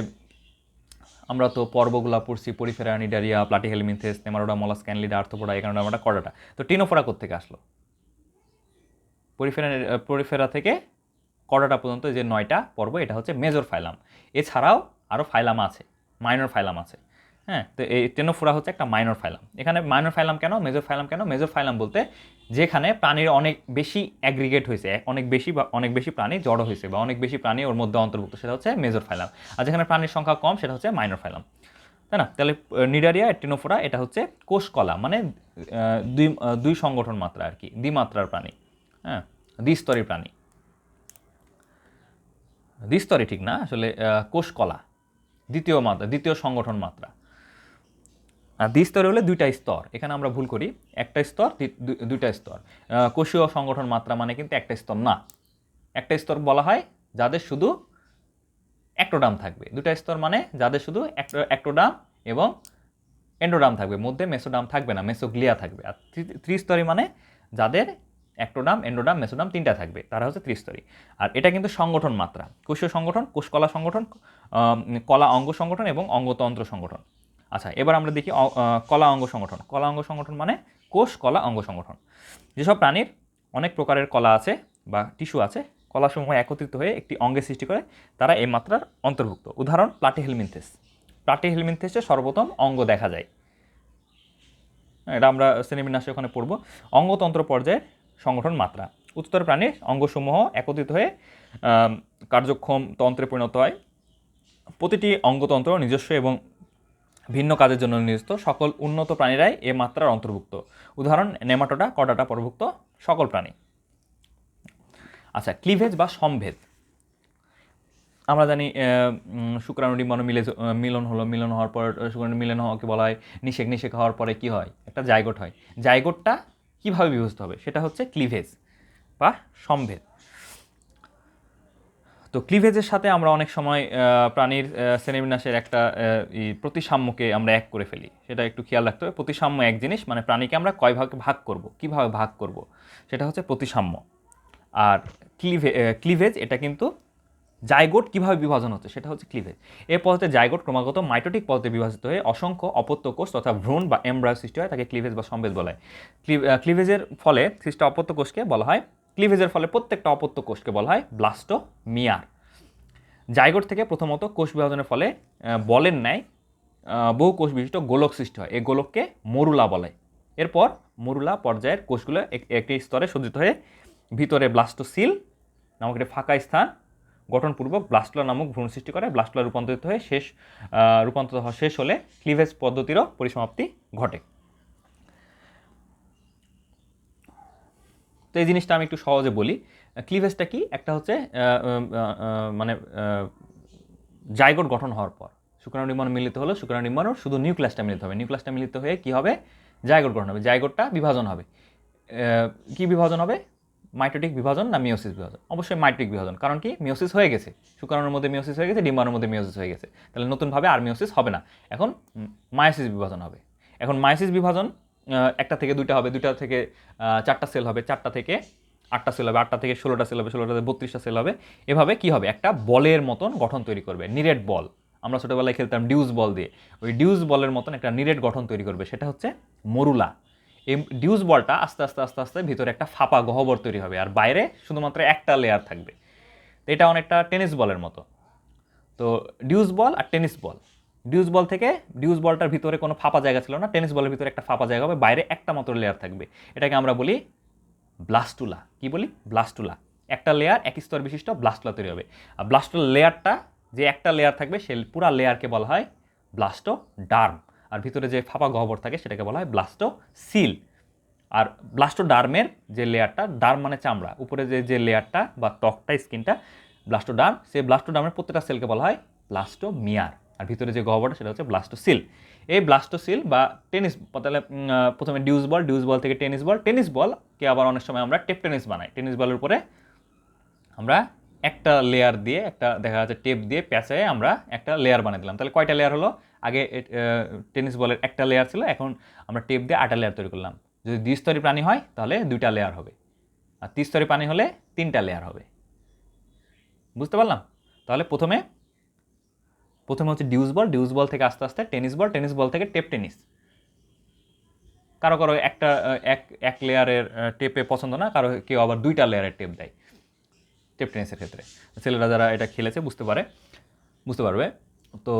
আমরা তো পর্বগুলা পড়ছি, Porifera, Cnidaria, Platyhelminthes, Nematoda, Mollusca, Annelida, Arthropoda, এখানে কর্ডাটা। তো টেনোফোরা কোত্থেকে আসলো? পরিফেরা থেকে কর্ডাটা পর্যন্ত যে 9টা পর্ব, এটা হচ্ছে মেজর ফাইলাম। এছাড়াও আরও ফাইলাম আছে, মাইনর ফাইলাম আছে। হ্যাঁ, তো এই টেনোফোরা হচ্ছে একটা মাইনর ফাইলাম। এখানে মাইনর ফাইলাম কেন, মেজর ফাইলাম কেন? মেজর ফাইলাম বলতে যেখানে প্রাণীর অনেক বেশি অ্যাগ্রিগেট হয়েছে, অনেক বেশি প্রাণী জড়ো হয়েছে বা অনেক বেশি প্রাণী ওর মধ্যে অন্তর্ভুক্ত, সেটা হচ্ছে মেজর ফাইলাম। আর যেখানে প্রাণীর সংখ্যা কম, সেটা হচ্ছে মাইনর ফাইলাম, তাই না? তাহলে নিডারিয়া, টেনোফোরা, এটা হচ্ছে কোষ কলা, মানে দুই সংগঠন মাত্রা আর কি, দ্বিমাত্রার প্রাণী, হ্যাঁ, দ্বিস্তরী প্রাণী। দ্বিস্তরী ঠিক না, আসলে কোষ কলা দ্বিতীয় সংগঠন মাত্রা। আর দ্বিস্তরে হলে দুইটা স্তর, এখানে আমরা ভুল করি, একটা স্তর, দুইটা স্তর। কোষীয় সংগঠন মাত্রা মানে কিন্তু একটা স্তর না। একটা স্তর বলা হয় যাদের শুধু অ্যাক্টোডাম থাকবে, দুটা স্তর মানে যাদের শুধু অ্যাক্টোডাম এবং এন্ডোডাম থাকবে, মধ্যে মেসোডাম থাকবে না, মেসোগ্লিয়া থাকবে। আর ত্রিস্তরী মানে যাদের অ্যাক্টোডাম, এন্ডোডাম, মেসোডাম তিনটা থাকবে, তারা হচ্ছে ত্রিস্তরী। আর এটা কিন্তু সংগঠন মাত্রা, কোষীয় সংগঠন, কোষকলা সংগঠন, কলা অঙ্গ সংগঠন এবং অঙ্গতন্ত্র সংগঠন। আচ্ছা, এবার আমরা দেখি কলা অঙ্গ সংগঠন। কলা অঙ্গ সংগঠন মানে কোষ কলা অঙ্গ সংগঠন। যেসব প্রাণীর অনেক প্রকারের কলা আছে বা টিস্যু আছে, কলাসমূহ একত্রিত হয়ে একটি অঙ্গের সৃষ্টি করে, তারা এই মাত্রার অন্তর্ভুক্ত। উদাহরণ প্লাটিহেলমিনথেস। প্লাটিহেলমিনথেসে সর্বপ্রথম অঙ্গ দেখা যায়, এটা আমরা শ্রেণীবিন্যাসে ওখানে পড়ব। অঙ্গতন্ত্র পর্যায়ে সংগঠন মাত্রা, উচ্চতর প্রাণীর অঙ্গসমূহ একত্রিত হয়ে কার্যক্ষম তন্ত্রে পরিণত হয়। প্রতিটি অঙ্গতন্ত্র নিজস্ব এবং ভিন্ন কাজের জন্য নিয়োজিত। সকল উন্নত প্রাণীরাই এ মাত্রার অন্তর্ভুক্ত। উদাহরণ নেমাটোডা, কর্ডাটা পর্ভুক্ত সকল প্রাণী। আচ্ছা, ক্লিভেজ বা সম্ভেদ। আমরা জানি শুক্রাণু ডিম্বাণু মিলন হওয়ার পর শুক্রাণু মিলন হওয়াকে বলা হয় নিষেক হওয়ার পরে কি হয়? একটা জাইগোট হয়। জাইগোটটা কীভাবে বিভক্ত হবে? সেটা হচ্ছে ক্লিভেজ বা সম্ভেদ। তো ক্লিভেজের সাথে আমরা অনেক সময় প্রাণীর শ্রেণীবিন্যাসের একটা প্রতিসাম্যকে আমরা এক করে ফেলি, সেটা একটু খেয়াল রাখতে হবে। প্রতিসাম্য এক জিনিস, মানে প্রাণীকে আমরা কয় ভাগে ভাগ করব, কীভাবে ভাগ করব, সেটা হচ্ছে প্রতিসাম্য। আর ক্লিভেজ এটা কিন্তু জাইগোট কীভাবে বিভাজন হচ্ছে সেটা হচ্ছে ক্লিভেজ। এর পদ্ধতিতে জাইগোট ক্রমাগত মাইটোটিক পদ্ধতিতে বিভাজিত হয়ে অসংখ্য অপত্য কোষ তথা ভ্রূণ বা এমব্রায়ো সৃষ্টি হয়, তাকে ক্লিভেজ বা সম্ভেদ বলা হয়। ক্লিভেজের ফলে সৃষ্ট অপত্য কোষকে বলা হয়, ক্লিভেজের ফলে প্রত্যেকটা অপত্য কোষকে বলা হয় ব্লাস্টোমিয়ার। জাইগোট থেকে প্রথমত কোষ বিভাজনের ফলে বলের ন্যায় বহু কোষ বিশিষ্ট গোলক সৃষ্টি হয়। এই গোলককে মরুলা বলে। এরপর মরুলা পর্যায়ের কোষগুলো একটি স্তরে সজ্জিত হয়ে ভিতরে ব্লাস্টোসিল নামক একটি ফাঁকা স্থান গঠনপূর্বক ব্লাস্টুলা নামক ভ্রূণ সৃষ্টি করে। ব্লাস্টুলা রূপান্তরিত হওয়া শেষ হলে ক্লিভেজ পদ্ধতিরও পরিসমাপ্তি ঘটে। তো এই জিনিসটা আমি একটু সহজে বলি। ক্লিভেজটা কি? একটা হচ্ছে মানে জাইগোট গঠন হওয়ার পর শুক্রাণু নির্মাণ মিলিত হলো, শুক্রাণু নির্মাণও শুধু নিউক্লিয়াসটা মিলিত হবে, নিউক্লিয়াসটা মিলিত হয়ে কী হবে? জাইগোট গঠন হবে। জাইগোটটা বিভাজন হবে। কি বিভাজন হবে? মাইটোটিক বিভাজন না মিওসিস বিভাজন? অবশ্যই মাইটোটিক বিভাজন। কারণ কি? মিওসিস হয়ে গেছে, শুক্রাণুর মধ্যে মিওসিস হয়ে গেছে, ডিম্বাণুর মধ্যে মিওসিস হয়ে গেছে, তাহলে নতুনভাবে আর মিওসিস হবে না। এখন মায়োসিস বিভাজন হবে। এখন মায়োসিস বিভাজন একটা থেকে দুইটা হবে, দুইটা থেকে চারটা সেল হবে, চারটা থেকে আটটা সেল হবে, আটটা থেকে 16টা সেল হবে, 16টা থেকে 32টা সেল হবে। এভাবে কি হবে? একটা বলের মতন গঠন তৈরি করবে, নিরেট বল। আমরা ছোটোবেলায় খেলতাম ডিউস বল দিয়ে, ওই ডিউস বলের মতন একটা নিরেট গঠন তৈরি করবে, সেটা হচ্ছে মরুলা। এই ডিউস বলটা আস্তে আস্তে আস্তে আস্তে ভিতরে একটা ফাঁপা গহ্বর তৈরি হবে, আর বাইরে শুধুমাত্র একটা লেয়ার থাকবে। তো এটা অনেকটা টেনিস বলের মতো। তো ডিউস বল আর টেনিস বল, ডিউস বলটার ভিতরে কোনো ফাঁপা জায়গা ছিল না, টেনিস বলের ভিতরে একটা ফাঁপা জায়গা হবে, বাইরে একটা মাত্র লেয়ার থাকবে। এটাকে আমরা বলি ব্লাস্টুলা। কি বলি? ব্লাস্টুলা। একটা লেয়ার, এক স্তর বিশিষ্ট ব্লাস্টুলা তৈরি হবে। আর ব্লাস্টুলা লেয়ারটা, যে একটা লেয়ার থাকবে, সে পুরা লেয়ারকে বলা হয় ব্লাস্টোডার্ম। আর ভিতরে যে ফাঁপা গহ্বর থাকে সেটাকে বলা হয় ব্লাস্টোসিল। আর ব্লাস্টোডার্মের যে লেয়ারটা, ডার্ম মানে চামড়া, উপরে যে লেয়ারটা বা ত্বকটা, স্কিনটা, ব্লাস্টোডার্ম, সেই ব্লাস্টোডার্মের প্রত্যেকটা সেলকে বলা হয় ব্লাস্টোমিয়ার। আর ভিতরে যে গহ্বরটা সেটা হচ্ছে ব্লাস্টোসিল। এই ব্লাস্টোসিল বা টেনিস, তাহলে প্রথমে ডিউস বল থেকে টেনিস বলকে আবার অনেক সময় আমরা টেপ টেনিস বানাই। টেনিস বলের উপরে আমরা একটা লেয়ার দিয়ে, একটা দেখা যাচ্ছে টেপ দিয়ে প্যাঁচায় আমরা একটা লেয়ার বানিয়ে দিলাম। তাহলে কয়টা লেয়ার হলো? আগে টেনিস বলের একটা লেয়ার ছিল, এখন আমরা টেপ দিয়ে 8টা লেয়ার তৈরি করলাম। যদি দ্বিস্তরী প্রাণী হয় তাহলে 2টা লেয়ার হবে, আর ত্রিস্তরী প্রাণী হলে 3টা লেয়ার হবে। বুঝতে পারলাম? তাহলে প্রথমে হচ্ছে ডিউস বল থেকে আস্তে আস্তে টেনিস বল থেকে টেপ টেনিস। কারো একটা এক লেয়ারের টেপে পছন্দ না, কেউ আবার 2টা লেয়ারের টেপ দেয় টেপ টেনিসের ক্ষেত্রে। ছেলেরা যারা এটা খেলেছে বুঝতে পারবে। তো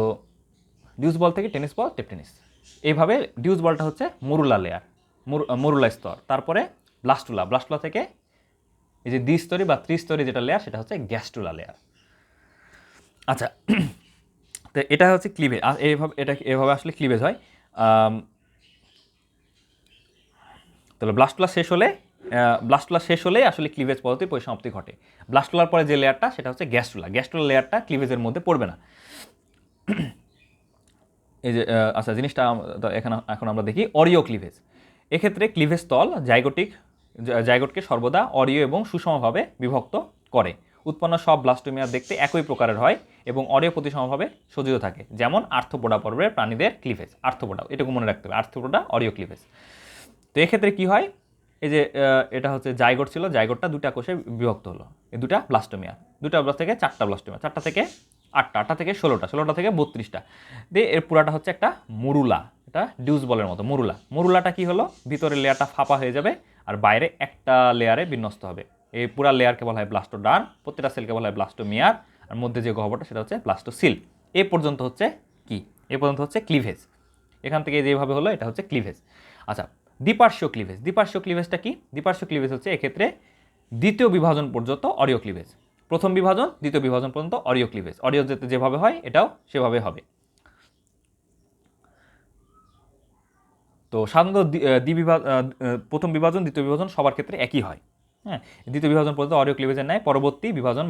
ডিউস বল থেকে টেনিস বল, টেপ টেনিস, এইভাবে ডিউস বলটা হচ্ছে মরুলা লেয়ার, মরুলা স্তর। তারপরে ব্লাস্টুলা থেকে এই যে দ্বিস্তরী বা ত্রিস্তরী যেটা লেয়ার, সেটা হচ্ছে গ্যাস্ট্রুলা লেয়ার। আচ্ছা, তো এটা হচ্ছে ক্লিভেজ। এভাবে আসলে ক্লিভেজ হয়। তাহলে ব্লাস্টুলা শেষ হলে আসলে ক্লিভেজ পদ্ধতির পরিসমাপ্তি ঘটে। ব্লাস্টুলার পরে যে লেয়ারটা, সেটা হচ্ছে গ্যাস্ট্রুলা লেয়ারটা ক্লিভেজের মধ্যে পড়বে না। এই যে আচ্ছা, জিনিসটা এখন আমরা দেখি অরিও ক্লিভেজ। এক্ষেত্রে ক্লিভেজ তল জাইগোটকে সর্বদা অরিও এবং সুষমভাবে বিভক্ত করে। উৎপন্ন সব ব্লাস্টোমিয়া দেখতে একই প্রকারের হয় এবং অরিও প্রতিসমভাবে সজ্জিত থাকে, যেমন আর্থ্রোপোডা পর্বের প্রাণীদের ক্লিভেজ। আর্থ্রোপোডা, এটুকু মনে রাখতে হবে, আর্থ্রোপোডা, অরিও ক্লিভেজ। তো এক্ষেত্রে কী হয়? এই যে এটা হচ্ছে জাইগোট ছিল, জাইগোটটা 2টা কোষে বিভক্ত হলো, এই 2টা ব্লাস্টোমিয়া, 2টা থেকে 4টা ব্লাস্টোমিয়া, 4টা থেকে 8টা, 8টা থেকে 16টা, 16টা থেকে 32টা দিয়ে এর পুরাটা হচ্ছে একটা মরুলা। এটা ডিউস বলের মতো মরুলাটা কি হলো? ভিতরের লেয়ারটা ফাঁপা হয়ে যাবে আর বাইরে একটা লেয়ারে বিন্যস্ত হবে। এই পুরা লেয়ারকে বলা হয় ব্লাস্টোডার্ম, প্রত্যেকটা সেলকে বলা হয় ব্লাস্টোমিয়ার, আর মধ্যে যে গহ্বরটা সেটা হচ্ছে ব্লাস্টোসিল। এই পর্যন্ত হচ্ছে কি? এই পর্যন্ত হচ্ছে ক্লিভেজ। এখান থেকে যেভাবে হলো এটা হচ্ছে ক্লিভেজ। আচ্ছা, দ্বিপার্শ্বীয় ক্লিভেজটা কি? দ্বিপার্শ্বীয় ক্লিভেজ হচ্ছে এক্ষেত্রে দ্বিতীয় বিভাজন পর্যন্ত অরিও ক্লিভেজ। প্রথম বিভাজন, দ্বিতীয় বিভাজন পর্যন্ত অরিও ক্লিভেজ। অরিও যেভাবে হয় এটাও সেভাবে হবে। তো সাধারণত প্রথম বিভাজন, দ্বিতীয় বিভাজন সবার ক্ষেত্রে একই হয়। হ্যাঁ, দ্বিতীয় বিভাজন পর্যন্ত অরিও ক্লিভেজের ন্যায় পরবর্তী বিভাজন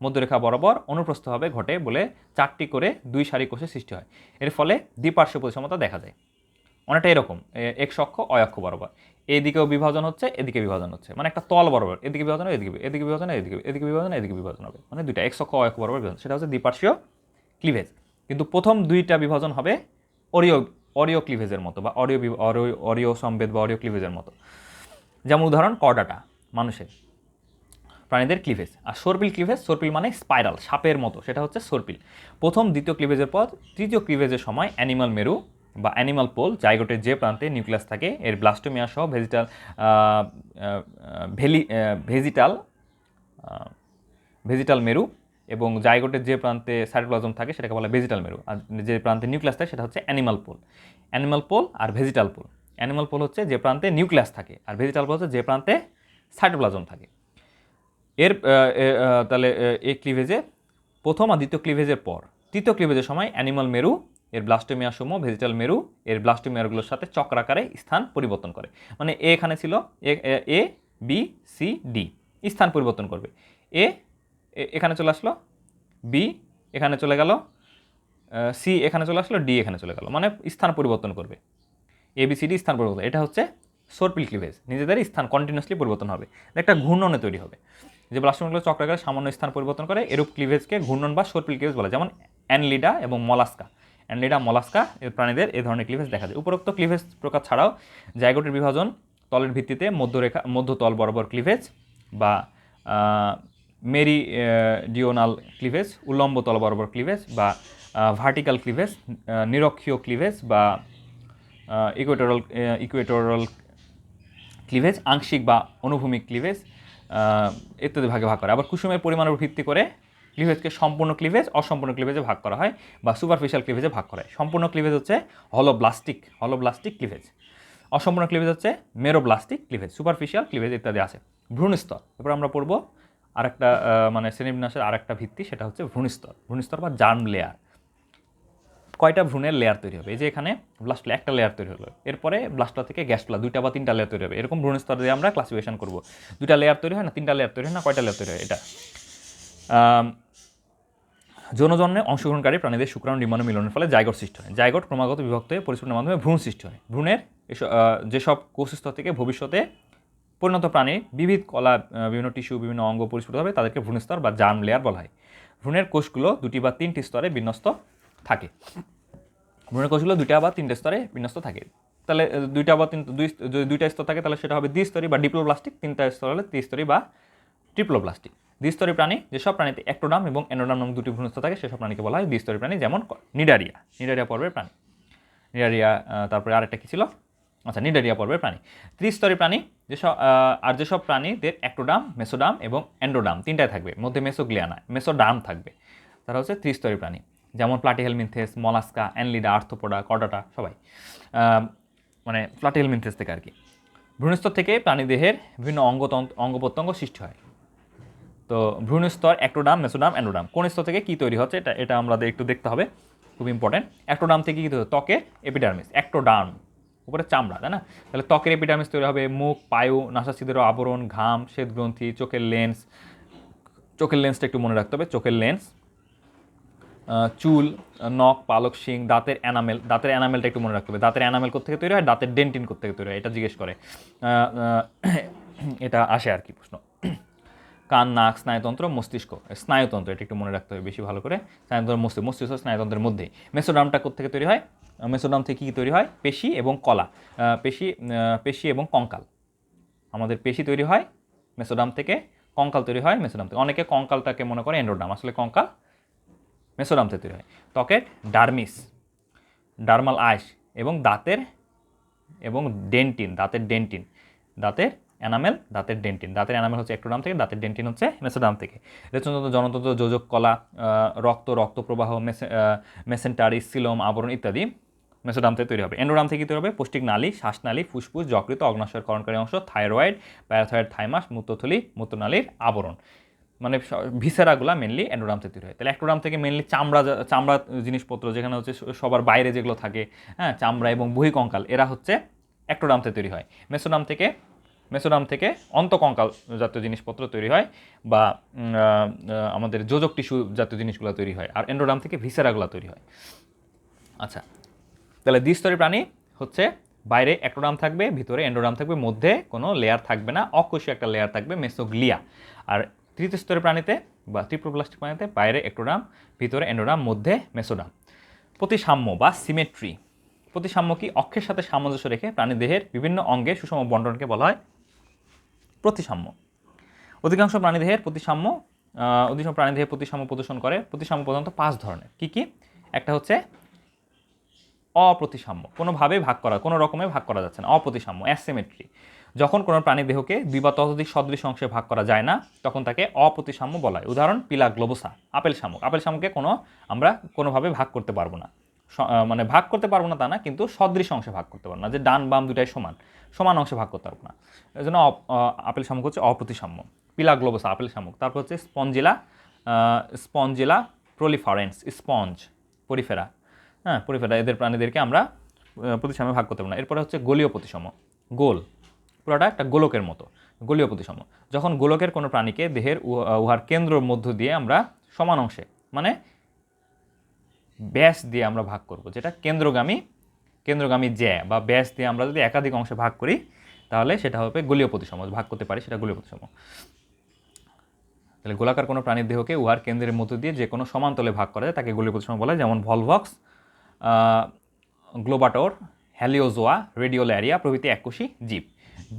মধ্যরেখা বরাবর অনুপ্রস্থভাবে ঘটে বলে 4টি করে 2 সারি কোষের সৃষ্টি হয়। এর ফলে দ্বিপার্শ্বীয় প্রতিসমতা দেখা যায়। অনেকটা এরকম, এক্স অক্ষ অয় অক্ষ বরাবর এদিকেও বিভাজন হচ্ছে, এদিকে বিভাজন হচ্ছে, মানে একটা তল বরাবর এদিকে বিভাজন, এদিকে বিভাজন, এদিকে বিভাজন হবে, মানে 2টা এক্স অক্ষ অয় অক্ষ বরাবর বিভাজন, সেটা হচ্ছে দ্বিপার্শ্বীয় ক্লিভেজ। কিন্তু প্রথম 2টা বিভাজন হবে অরিও ক্লিভেজের মতো, বা অরিও সম্ভেদ বা অরিও ক্লিভেজের মতো। যেমন উদাহরণ করডাটা, মানুষের, প্রাণীদের ক্লিভেজ। আর সর্পিল মানে স্পাইরাল, সাপের মতো, সেটা হচ্ছে সর্পিল। প্রথম দ্বিতীয় ক্লিভেজের পর তৃতীয় ক্লিভেজের সময় অ্যানিমাল মেরু বা অ্যানিমাল পোল, জাইগোটের যে প্রান্তে নিউক্লিয়াস থাকে, এর ব্লাস্টোমিয়া সহ ভেজিটাল মেরু এবং জাইগোটের যে প্রান্তে সাইটোপ্লাজম থাকে সেটাকে বলা হয় ভেজিটাল মেরু, আর যে প্রান্তে নিউক্লিয়াস থাকে সেটা হচ্ছে অ্যানিমাল পোল। অ্যানিমাল পোল আর ভেজিটাল পোল। অ্যানিমাল পোল হচ্ছে যে প্রান্তে নিউক্লিয়াস থাকে, আর ভেজিটাল পোল হচ্ছে যে প্রান্তে সাইটোপ্লাজম থাকে। এর তাহলে এই ক্লিভেজে প্রথম আর দ্বিতীয় ক্লিভেজের পর তৃতীয় ক্লিভেজের সময় অ্যানিমাল মেরু এর ব্লাস্টোমিয়া সমূহ ভেজিটাল মেরু এর ব্লাস্টোমিয়ারগুলোর সাথে চক্রাকারে স্থান পরিবর্তন করে। মানে এ এখানে ছিল, এ বি সি ডি স্থান পরিবর্তন করবে। এ এখানে চলে আসলো, বি এখানে চলে গেল, সি এখানে চলে আসলো, ডি এখানে চলে গেল, মানে স্থান পরিবর্তন করবে। এবিসিডি স্থান পরিবর্তন, এটা হচ্ছে সর্পিল ক্লিভেজ, নিজেদের স্থান কন্টিনিউসলি পরিবর্তন হবে, একটা ঘূর্ণনে তৈরি হবে। যে ব্লাস্টোমিয়াগুলো চক্রাকারে সামান্য স্থান পরিবর্তন করে এরূপ ক্লিভেজকে ঘূর্ণন বা সর্পিল ক্লিভেজ বলে, যেমন অ্যানলিডা এবং মলাস্কা। অ্যানলিডা, মলাস্কা এর প্রাণীদের এই ধরনের ক্লিভেজ দেখা যায়। উপরোক্ত ক্লিভেজ প্রকার ছাড়াও জাইগোটের বিভাজন তলের ভিত্তিতে মধ্যতল বরাবর ক্লিভেজ বা মেরিডিওনাল ক্লিভেজ, উল্লম্ব তল বরাবর ক্লিভেজ বা ভার্টিক্যাল ক্লিভেজ, নিরক্ষীয় ক্লিভেজ বা ইকুয়েটোরাল ক্লিভেজ, আংশিক বা অনুভূমিক ক্লিভেজ ইত্যাদি ভাগে ভাগ করে। আবার কুসুমের পরিমাণের ভিত্তি করে ক্লিভেজকে সম্পূর্ণ ক্লিভেজ, অসম্পূর্ণ ক্লিভেজে ভাগ করা হয় বা সুপারফিশিয়াল ক্লিভেজে ভাগ করা হয়। সম্পূর্ণ ক্লিভেজ হচ্ছে হলোব্লাস্টিক ক্লিভেজ, অসম্পূর্ণ ক্লিভেজ হচ্ছে মেরোব্লাস্টিক ক্লিভেজ, সুপারফিশিয়াল ক্লিভেজ ইত্যাদি আছে। ভ্রূণস্তর, এরপর আমরা পড়বো আরেকটা মানে শ্রেণীবিন্যাসের আরেকটা ভিত্তি, সেটা হচ্ছে ভ্রূণস্তর বা জার্ম লেয়ার। কয়টা ভ্রূণের লেয়ার তৈরি হবে? এই যে এখানে ব্লাস্টলা একটা লেয়ার তৈরি হলো, এরপরে ব্লাস্টলা থেকে গ্যাস্টলা দুইটা বা তিনটা লেয়ার তৈরি হবে। এরকম ভ্রূণস্তর দিয়ে আমরা ক্লাসিফিকেশন করব, দুইটা লেয়ার তৈরি হয় না, তিনটা লেয়ার তৈরি হয় না, কয়টা লেয়ার তৈরি হয়? এটা যৌনজন্মে অংশগ্রহণকারী প্রাণীদের শুক্রাণু ডিম্বাণু মিলনের ফলে জাইগোট সৃষ্টি হয়। জাইগোট ক্রমাগত বিভক্ত হয়ে পরিস্ফুটনের মাধ্যমে ভ্রূণ সৃষ্টি হয়। ভ্রূণের যেসব কোষস্তর থেকে ভবিষ্যতে পরিণত প্রাণী বিবিধ কলা, বিভিন্ন টিস্যু, বিভিন্ন অঙ্গ পরিস্ফুট হবে, তাদেরকে ভ্রূণস্তর বা জার্ম লেয়ার বলা হয়। ভ্রূণের কোষগুলো দুটি বা তিনটি স্তরে বিন্যস্ত থাকে। ভ্রূণের কোষগুলো দুইটা বা তিনটে স্তরে বিন্যস্ত থাকে। তাহলে দুইটা স্তর থাকে, তাহলে সেটা হবে দ্বিস্তরী বা ডিপ্লোব্লাস্টিক। তিনটা স্তর হলে ত্রিস্তরী বা ট্রিপ্লোব্লাস্টিক। দ্বিস্তরী প্রাণী, যেসব প্রাণীতে অ্যাক্টোডার্ম এবং এন্ডোডার্ম নামক দুটি ভ্রূণস্তর থাকে সেসব প্রাণীকে বলা হয় দ্বিস্তরী প্রাণী, যেমন নিডারিয়া পর্বের প্রাণী। তারপরে আরেকটা কি ছিল? আচ্ছা, নিডারিয়া পর্বের প্রাণী। ত্রিস্তরী প্রাণী, যেসব প্রাণীদের অ্যাক্টোডার্ম, মেসোডার্ম এবং এন্ডোডার্ম তিনটায় থাকবে, মধ্যে মেসোডার্ম থাকবে, তারা হচ্ছে ত্রিস্তরী প্রাণী, যেমন প্লাটিহেলমিনথেস, মলাস্কা, অ্যানলিডা, আর্থ্রোপোডা, কর্ডাটা সবাই মানে প্লাটিহেলমিনথেস থেকে আর কি। ভ্রূণস্তর থেকে প্রাণীদেহের বিভিন্ন অঙ্গ প্রত্যঙ্গ সৃষ্টি হয়। তো ভ্রূণস্তর অ্যাক্টোডার্ম, মেসোডার্ম, এন্ডোডার্ম কোন স্তর থেকে কী তৈরি হচ্ছে এটা আমরা একটু দেখতে হবে, খুব ইম্পর্টেন্ট। অ্যাক্টোডার্ম থেকে কী তৈরি হবে? ত্বকের এপিডার্মিস, অ্যাক্টোডার্ম উপরে চামড়া, তাই না? তাহলে ত্বকের এপিডার্মিস তৈরি হবে মুখ, পায়ু, নাসাছিদ্র আবরণ, ঘাম, শ্বেতগ্রন্থি, চোখের লেন্সটা একটু মনে রাখতে হবে, চোখের লেন্স, চুল, নখ, পালক, শিং, দাঁতের অ্যানামেলটা একটু মনে রাখতে হবে। দাঁতের অ্যানামেল কোথা থেকে তৈরি হয়? দাঁতের ডেন্টিন কোথা থেকে তৈরি হয়? এটা জিজ্ঞেস করে, এটা আসে আর কি প্রশ্ন। কান, নাক, স্নায়ুতন্ত্র, মস্তিষ্ক, স্নায়ুতন্ত্র এটা একটু মনে রাখতে হবে বেশি ভালো করে। স্নায়ুতন্ত্র, মস্তিষ্ক স্নায়ুতন্ত্রের মধ্যেই। মেসোডার্মটা কোথেকে তৈরি হয়? মেসোডার্ম থেকে কী তৈরি হয়? পেশি এবং কলা, পেশি এবং কঙ্কাল। আমাদের পেশি তৈরি হয় মেসোডার্ম থেকে, কঙ্কাল তৈরি হয় মেসোডার্ম থেকে। অনেকে কঙ্কালটাকে মনে করে এন্ডোডার্ম, আসলে কঙ্কাল মেসোডার্ম থেকে তৈরি হয়। ত্বকের ডার্মিস, ডার্মাল আইস এবং দাঁতের দাঁতের অ্যানামেল, দাঁতের অ্যানামেল হচ্ছে অ্যাক্টোডার্ম থেকে, দাঁতের ডেন্টিন হচ্ছে মেসোডার্ম থেকে। রেচনতন্ত্র, জনতন্ত্র, যোজক কলা, রক্ত প্রবাহ, মেসেন্টারি, সিলোম, আবরণ ইত্যাদি মেসোডার্ম থেকে তৈরি হবে। এন্ডোডার্ম থেকে তৈরি হবে পৌষ্টিক নালী, শ্বাসনালী, ফুসফুস, যকৃত, অগ্ন্যাশয়ের করণকারী অংশ, থাইরয়েড, প্যারাথয়েড, থাইমাস, মূত্রথলি, মূত্রনালীর আবরণ, মানে ভিসেরাগুলা মেনলি এন্ডোডার্ম থেকে তৈরি হয়। তাহলে অ্যাক্টোডার্ম থেকে মেনলি চামড়া জিনিসপত্র, যেখানে হচ্ছে সবার বাইরে যেগুলো থাকে, হ্যাঁ, চামড়া এবং বহিকঙ্কাল, এরা হচ্ছে অ্যাক্টোডার্ম থেকে তৈরি হয়। মেসোডার্ম থেকে অন্তকঙ্কাল জাতীয় জিনিসপত্র তৈরি হয় বা আমাদের যোজক টিস্যু জাতীয় জিনিসগুলো তৈরি হয়, আর এন্ডোডার্ম থেকে ভিসেরাগুলো তৈরি হয়। আচ্ছা, তাহলে দ্বিস্তরী প্রাণী হচ্ছে বাইরে অ্যাক্টোডার্ম থাকবে, ভিতরে এন্ডোডার্ম থাকবে, মধ্যে কোনো লেয়ার থাকবে না, অকোষীয় একটা লেয়ার থাকবে, মেসোগ্লিয়া। আর তৃতীয় স্তরের প্রাণীতে বা ট্রিপ্লোব্লাস্টিক প্রাণীতে বাইরে অ্যাক্টোডার্ম, ভিতরে এন্ডোডার্ম, মধ্যে মেসোডার্ম। প্রতিসাম্য বা সিমেট্রি। প্রতিসাম্য কি? অক্ষের সাথে সামঞ্জস্য রেখে প্রাণীদেহের বিভিন্ন অঙ্গে সুষম বন্টনকে বলা হয় প্রতিসাম্য। অধিকাংশ প্রাণীদেহের প্রতিসাম্য প্রদর্শন করে। প্রতিসাম্য প্রধানত 5 ধরনের। কি কি? একটা হচ্ছে অপ্রতিসাম্য, কোনোভাবেই ভাগ করা, কোনো রকমে ভাগ করা যাচ্ছে না, অপ্রতিসাম্য, অ্যাসিমেট্রি। যখন কোনো প্রাণী দেহকে 2 বা ততোধিক সদৃশ অংশে ভাগ করা যায় না তখন তাকে অপ্রতিসাম্য বলা হয়। উদাহরণ পিলা গ্লোবোসা, আপেল শামুক। আপেল শামুককে আমরা কোনোভাবে ভাগ করতে পারবো না, মানে ভাগ করতে পারবো না তা না, কিন্তু সদৃশ অংশে ভাগ করতে পারবো না, যে ডান বাম দুটাই সমান সমান অংশে ভাগ করতে পারবো না, এই জন্য আপেল শামুক হচ্ছে অপ্রতিসাম্য। পিলা গ্লোবোসা আপেল শামুক। তারপর হচ্ছে স্পঞ্জিলা প্রলিফারেন্স, স্পঞ্জ, পরিফেরা, হ্যাঁ পরিফেরা, এদের প্রাণীদেরকে আমরা প্রতিসাম্যে ভাগ করতে পারবো না। এরপরে হচ্ছে গোলীয় প্রতিসম, গোল, পুরোটা একটা গোলকের মতো, গোলীয় প্রতিসম। যখন গোলকের কোনো প্রাণীকে দেহের উহার কেন্দ্রের মধ্য দিয়ে আমরা সমান অংশে, মানে ব্যাস দিয়ে আমরা ভাগ করব, যেটা কেন্দ্রগামী জ্যা বা ব্যাস দিয়ে আমরা যদি একাধিক অংশে ভাগ করি তাহলে সেটা হবে গোলীয় প্রতিসম, ভাগ করতে পারি, সেটা গোলীয় প্রতিসম। তাহলে গোলাকার কোনো প্রাণীর দেহকে উহার কেন্দ্রের মধ্য দিয়ে যে কোনো সমান্তলে ভাগ করা যায় তাকে গোলীয় প্রতিসম বলা হয়, যেমন ভলভক্স, গ্লোবাটোর, হ্যালিওজোয়া, রেডিওল্যারিয়া প্রভৃতি এককোষী জীব।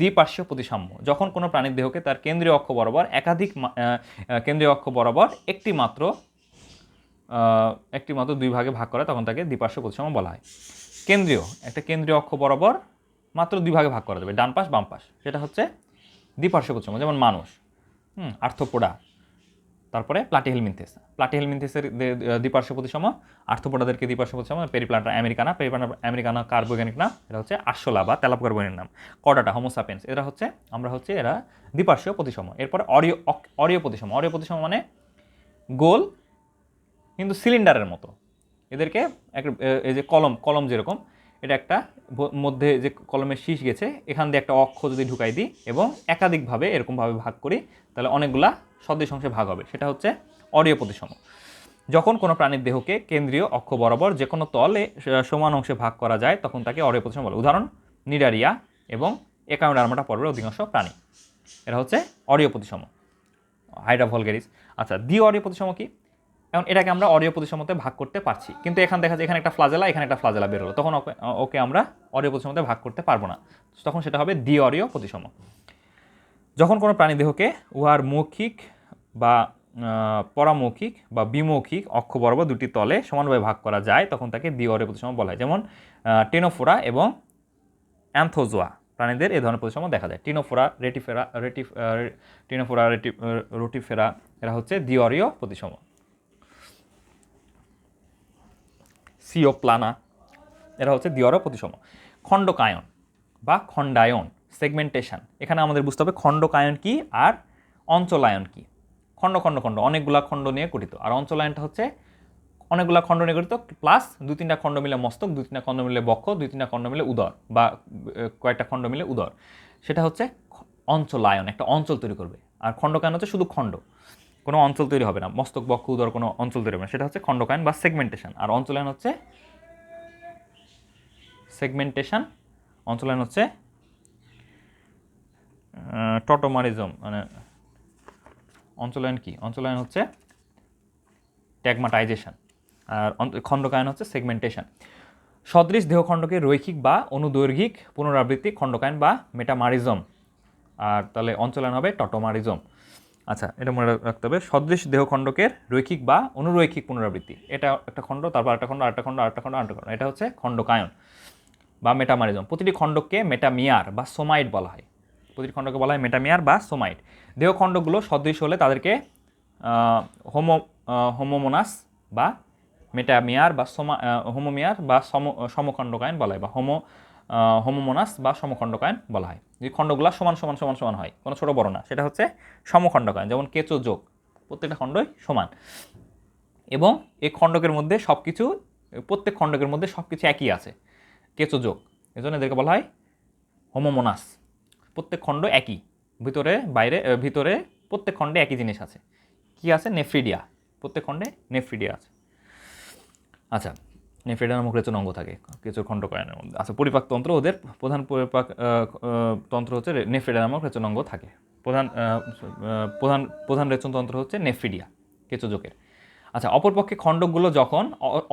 দ্বিপার্শ্বীয় প্রতিসাম্য, যখন কোনো প্রাণীর দেহকে তার কেন্দ্রীয় অক্ষ বরাবর কেন্দ্রীয় অক্ষ বরাবর একটি মাত্র 2 ভাগে ভাগ করা তখন তাকে দ্বিপার্শ্বীয় প্রতিসাম্য বলা হয়। একটা কেন্দ্রীয় অক্ষ বরাবর মাত্র 2 ভাগে ভাগ করা যাবে, ডান পাশ বাম পাশ, সেটা হচ্ছে দ্বিপার্শ্বীয় প্রতিসাম্য। যেমন মানুষ, আর্থ্রোপোডা, তারপরে প্লাটিহেলমিনথেসের দ্বিপার্শ্বীয় প্রতিসম, আর্থ্রোপোডাদেরকে দ্বিপার্শ্বীয় প্রতিসম, পেরিপ্লান্টা আমেরিকানা কার্বোগেনিক নাম, এটা হচ্ছে আরশোলা বা তেলাপোকার্বনিক নাম, কর্ডাটা হোমোসাপিয়েন্স, এরা দ্বিপার্শ্বীয় প্রতিসম। এরপরে অরীয় প্রতিসম মানে গোল কিন্তু সিলিন্ডারের মতো, এদেরকে এই যে কলম যেরকম, এটা একটা মধ্যে যে কলমের শীষ গেছে, এখান দিয়ে একটা অক্ষ যদি ঢুকাই দিই এবং একাধিকভাবে এরকমভাবে ভাগ করি তাহলে অনেকগুলা সদৃশ অংশে ভাগ হবে, সেটা হচ্ছে অরীয় প্রতিসম। যখন কোনো প্রাণীর দেহকে কেন্দ্রীয় অক্ষ বরাবর যে কোনো তলে সমান অংশে ভাগ করা যায় তখন তাকে অরীয় প্রতিসম বলে। উদাহরণ নিডারিয়া এবং একাউন্ডারমাটা পর্বের অধিকাংশ প্রাণী, এরা হচ্ছে অরীয় প্রতিসম। হাইড্রা ভলগেরিস। আচ্ছা, দ্বি অরীয় প্রতিসম কি? এখন এটাকে আমরা অরীয় প্রতিসমতে ভাগ করতে পারছি, কিন্তু এখানে দেখা যায় এখানে একটা ফ্লাজেলা বেরোলো, তখন ওকে আমরা অরীয় প্রতিসমতে ভাগ করতে পারবো না, তখন সেটা হবে দ্বি অরীয় প্রতিসম। যখন কোনো প্রাণী দেহকে উহার মৌখিক বা পরামৌখিক বা বিমৌখিক অক্ষ বরাবর 2টি তলে সমানভাবে ভাগ করা যায় তখন তাকে দ্বি অরীয় প্রতিসম বলা হয়। যেমন টেনোফোরা এবং অ্যান্থোজোয়া প্রাণীদের এই ধরনের প্রতিসম দেখা যায়। টেনোফোরা রোটিফেরা এরা হচ্ছে দ্বি অরীয় প্রতিসম। সিওপ্লানা এরা হচ্ছে দ্বি অরীয় প্রতিসম। খণ্ডকায়ন বা খণ্ডায়ন, সেগমেন্টেশন, এখানে আমাদের বুঝতে হবে খণ্ডকায়ন কি আর অঞ্চলায়ন কি। খণ্ড অনেকগুলা খণ্ড নিয়ে গঠিত, আর অঞ্চলায়নটা হচ্ছে অনেকগুলা খণ্ড নিয়ে গঠিত প্লাস 2-3টা খণ্ড মিলে মস্তক, 2-3টা খণ্ড মিলে বক্ষ, 2-3টা খণ্ড মিলে উদর বা কয়েকটা খণ্ড মিলে উদর, সেটা হচ্ছে অঞ্চলায়ন, একটা অঞ্চল তৈরি করবে। আর খণ্ডকায়ন হচ্ছে শুধু খণ্ড, কোনো অঞ্চল তৈরি হবে না, মস্তক বক্ষ উদর কোনো অঞ্চল তৈরি হবে না, সেটা হচ্ছে খণ্ডকায়ন বা সেগমেন্টেশন। আর অঞ্চলায়ন হচ্ছে অঞ্চলায়ন হচ্ছে টটোমারিজম, মানে অঞ্চলায়ন কি? অঞ্চলায়ন হচ্ছে ট্যাগমাটাইজেশন, আর খণ্ডকায়ন হচ্ছে সেগমেন্টেশন। সদৃশ দেহখণ্ডকে রৈখিক বা অনুদৈর্ঘিক পুনরাবৃত্তি খণ্ডকায়ন বা মেটামারিজম, আর তাহলে অঞ্চলায়ন হবে টটোমারিজম। আচ্ছা, এটা মনে রাখতে হবে, সদৃশ দেহখণ্ডকে রৈখিক বা অনুরৈখিক পুনরাবৃত্তি, এটা একটা খণ্ড, তারপর একটা খণ্ড, আরেকটা খণ্ড, আরেকটা খণ্ড, আরেকটা খণ্ড, এটা হচ্ছে খণ্ডকায়ন বা মেটামারিজম। প্রতিটি খণ্ডকে মেটামিয়ার বা সোমাইট বলা হয়, প্রতিটি খণ্ডকে বলা হয় মেটামিয়ার বা সোমাইট। দেহখণ্ডগুলো সদৃশ হলে তাদেরকে হোমোমোনাস বা মেটামিয়ার বা হোমোমিয়ার বা সমখণ্ডকায়ন বলা হয়, বা হোমোমোনাস বা সমখণ্ডকায়ন বলা হয়। যে খণ্ডগুলো সমান হয়, কোনো ছোট বড় না, সেটা হচ্ছে সমখণ্ডকায়ন। যেমন কেঁচো যোগ, প্রত্যেকটা খণ্ডই সমান এবং এই খণ্ডকের মধ্যে প্রত্যেক খণ্ডকের মধ্যে সব কিছু একই আছে, কেঁচো যোগ, এজন্য এদেরকে বলা হয় হোমোমোনাস। প্রত্যেক খণ্ড একই, ভিতরে প্রত্যেক খণ্ডে একই জিনিস আছে। কি আছে? নেফ্রিডিয়া, প্রত্যেক খণ্ডে নেফ্রিডিয়া আছে। আচ্ছা, নেফ্রিডিয়া নামক রেচন অঙ্গ থাকে কেঁচোর খণ্ডকায়নের মধ্যে। আচ্ছা, পরিপাকতন্ত্র, ওদের প্রধান পরিপাক তন্ত্র হচ্ছে নেফ্রিডিয়া নামক রেচন অঙ্গ থাকে। প্রধান রেচন তন্ত্র হচ্ছে নেফ্রিডিয়া কেঁচোজোকের। আচ্ছা, অপরপক্ষে খণ্ডকগুলো যখন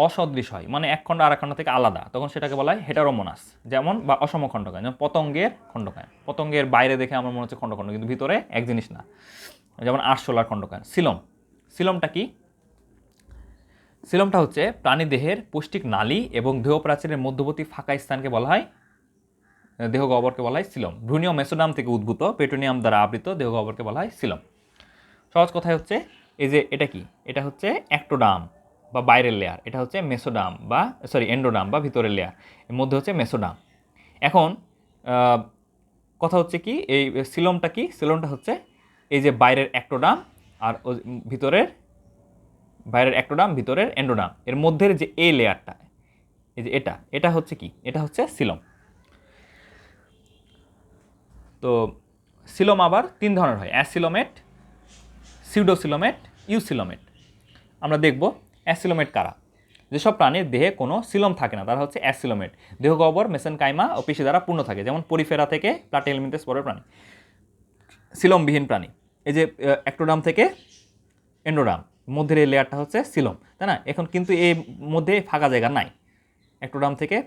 অসদৃশ হয়, মানে এক খণ্ড আরেক খণ্ড থেকে আলাদা, তখন সেটাকে বলা হয় হেটারোমোনাস, যেমন বা অসম খণ্ডকায়ন। যেমন পতঙ্গের খণ্ডকায়ন, পতঙ্গের বাইরে দেখে আমার মনে হচ্ছে খণ্ড কিন্তু ভিতরে এক জিনিস না, যেমন আরশোলার খণ্ডকায়ন। সিলমটা কি? সিলমটা হচ্ছে প্রাণীদেহের পৌষ্টিক নালী এবং দেহপ্রাচীরের মধ্যবর্তী ফাঁকা স্থানকে বলা হয়, দেহ গহ্বরকে বলা হয় সিলম। ভ্রূণীয় মেসোডার্ম থেকে উদ্ভূত পেট্রোনিয়াম দ্বারা আবৃত দেহ গহ্বরকে বলা হয় সিলম। সহজ কথায় হচ্ছে এই যে এটা কি, এটা হচ্ছে অ্যাক্টোডার্ম বা বাইরের লেয়ার, এটা হচ্ছে মেসোডার্ম বা এন্ডোডার্ম বা ভিতরের লেয়ার, এর মধ্যে হচ্ছে মেসোডার্ম। এখন কথা হচ্ছে কি, এই সিলমটা কি, সিলমটা হচ্ছে এই যে বাইরের অ্যাক্টোডার্ম আর ভিতরের, বাইরের অ্যাক্টোডার্ম ভিতরের এন্ডোডার্ম, এর মধ্যের যে এই লেয়ারটা, এই যে এটা হচ্ছে কি, এটা হচ্ছে সিলম। তো সিলম আবার 3 ধরনের হয়, অ্যাসিলোমেট, সিউডোসিলোমেট, ইউসিলোমেট। আমরা দেখব অ্যাসিলোমেট কারা। যেসব প্রাণীর দেহে কোনো সিলম থাকে না তারা হচ্ছে অ্যাসিলোমেট। দেহ গহ্বর মেসেনকাইমা ও পেশি দ্বারা পূর্ণ থাকে, যেমন পরিফেরা থেকে প্লাটিহেলমিনথেস পরের প্রাণী সিলমবিহীন প্রাণী। এই যে অ্যাক্টোডার্ম থেকে এন্ডোডার্ম, মধ্যের এই লেয়ারটা হচ্ছে সিলম, তাই না? এখন কিন্তু এর মধ্যে ফাঁকা জায়গা নাই, অ্যাক্টোডার্ম থেকে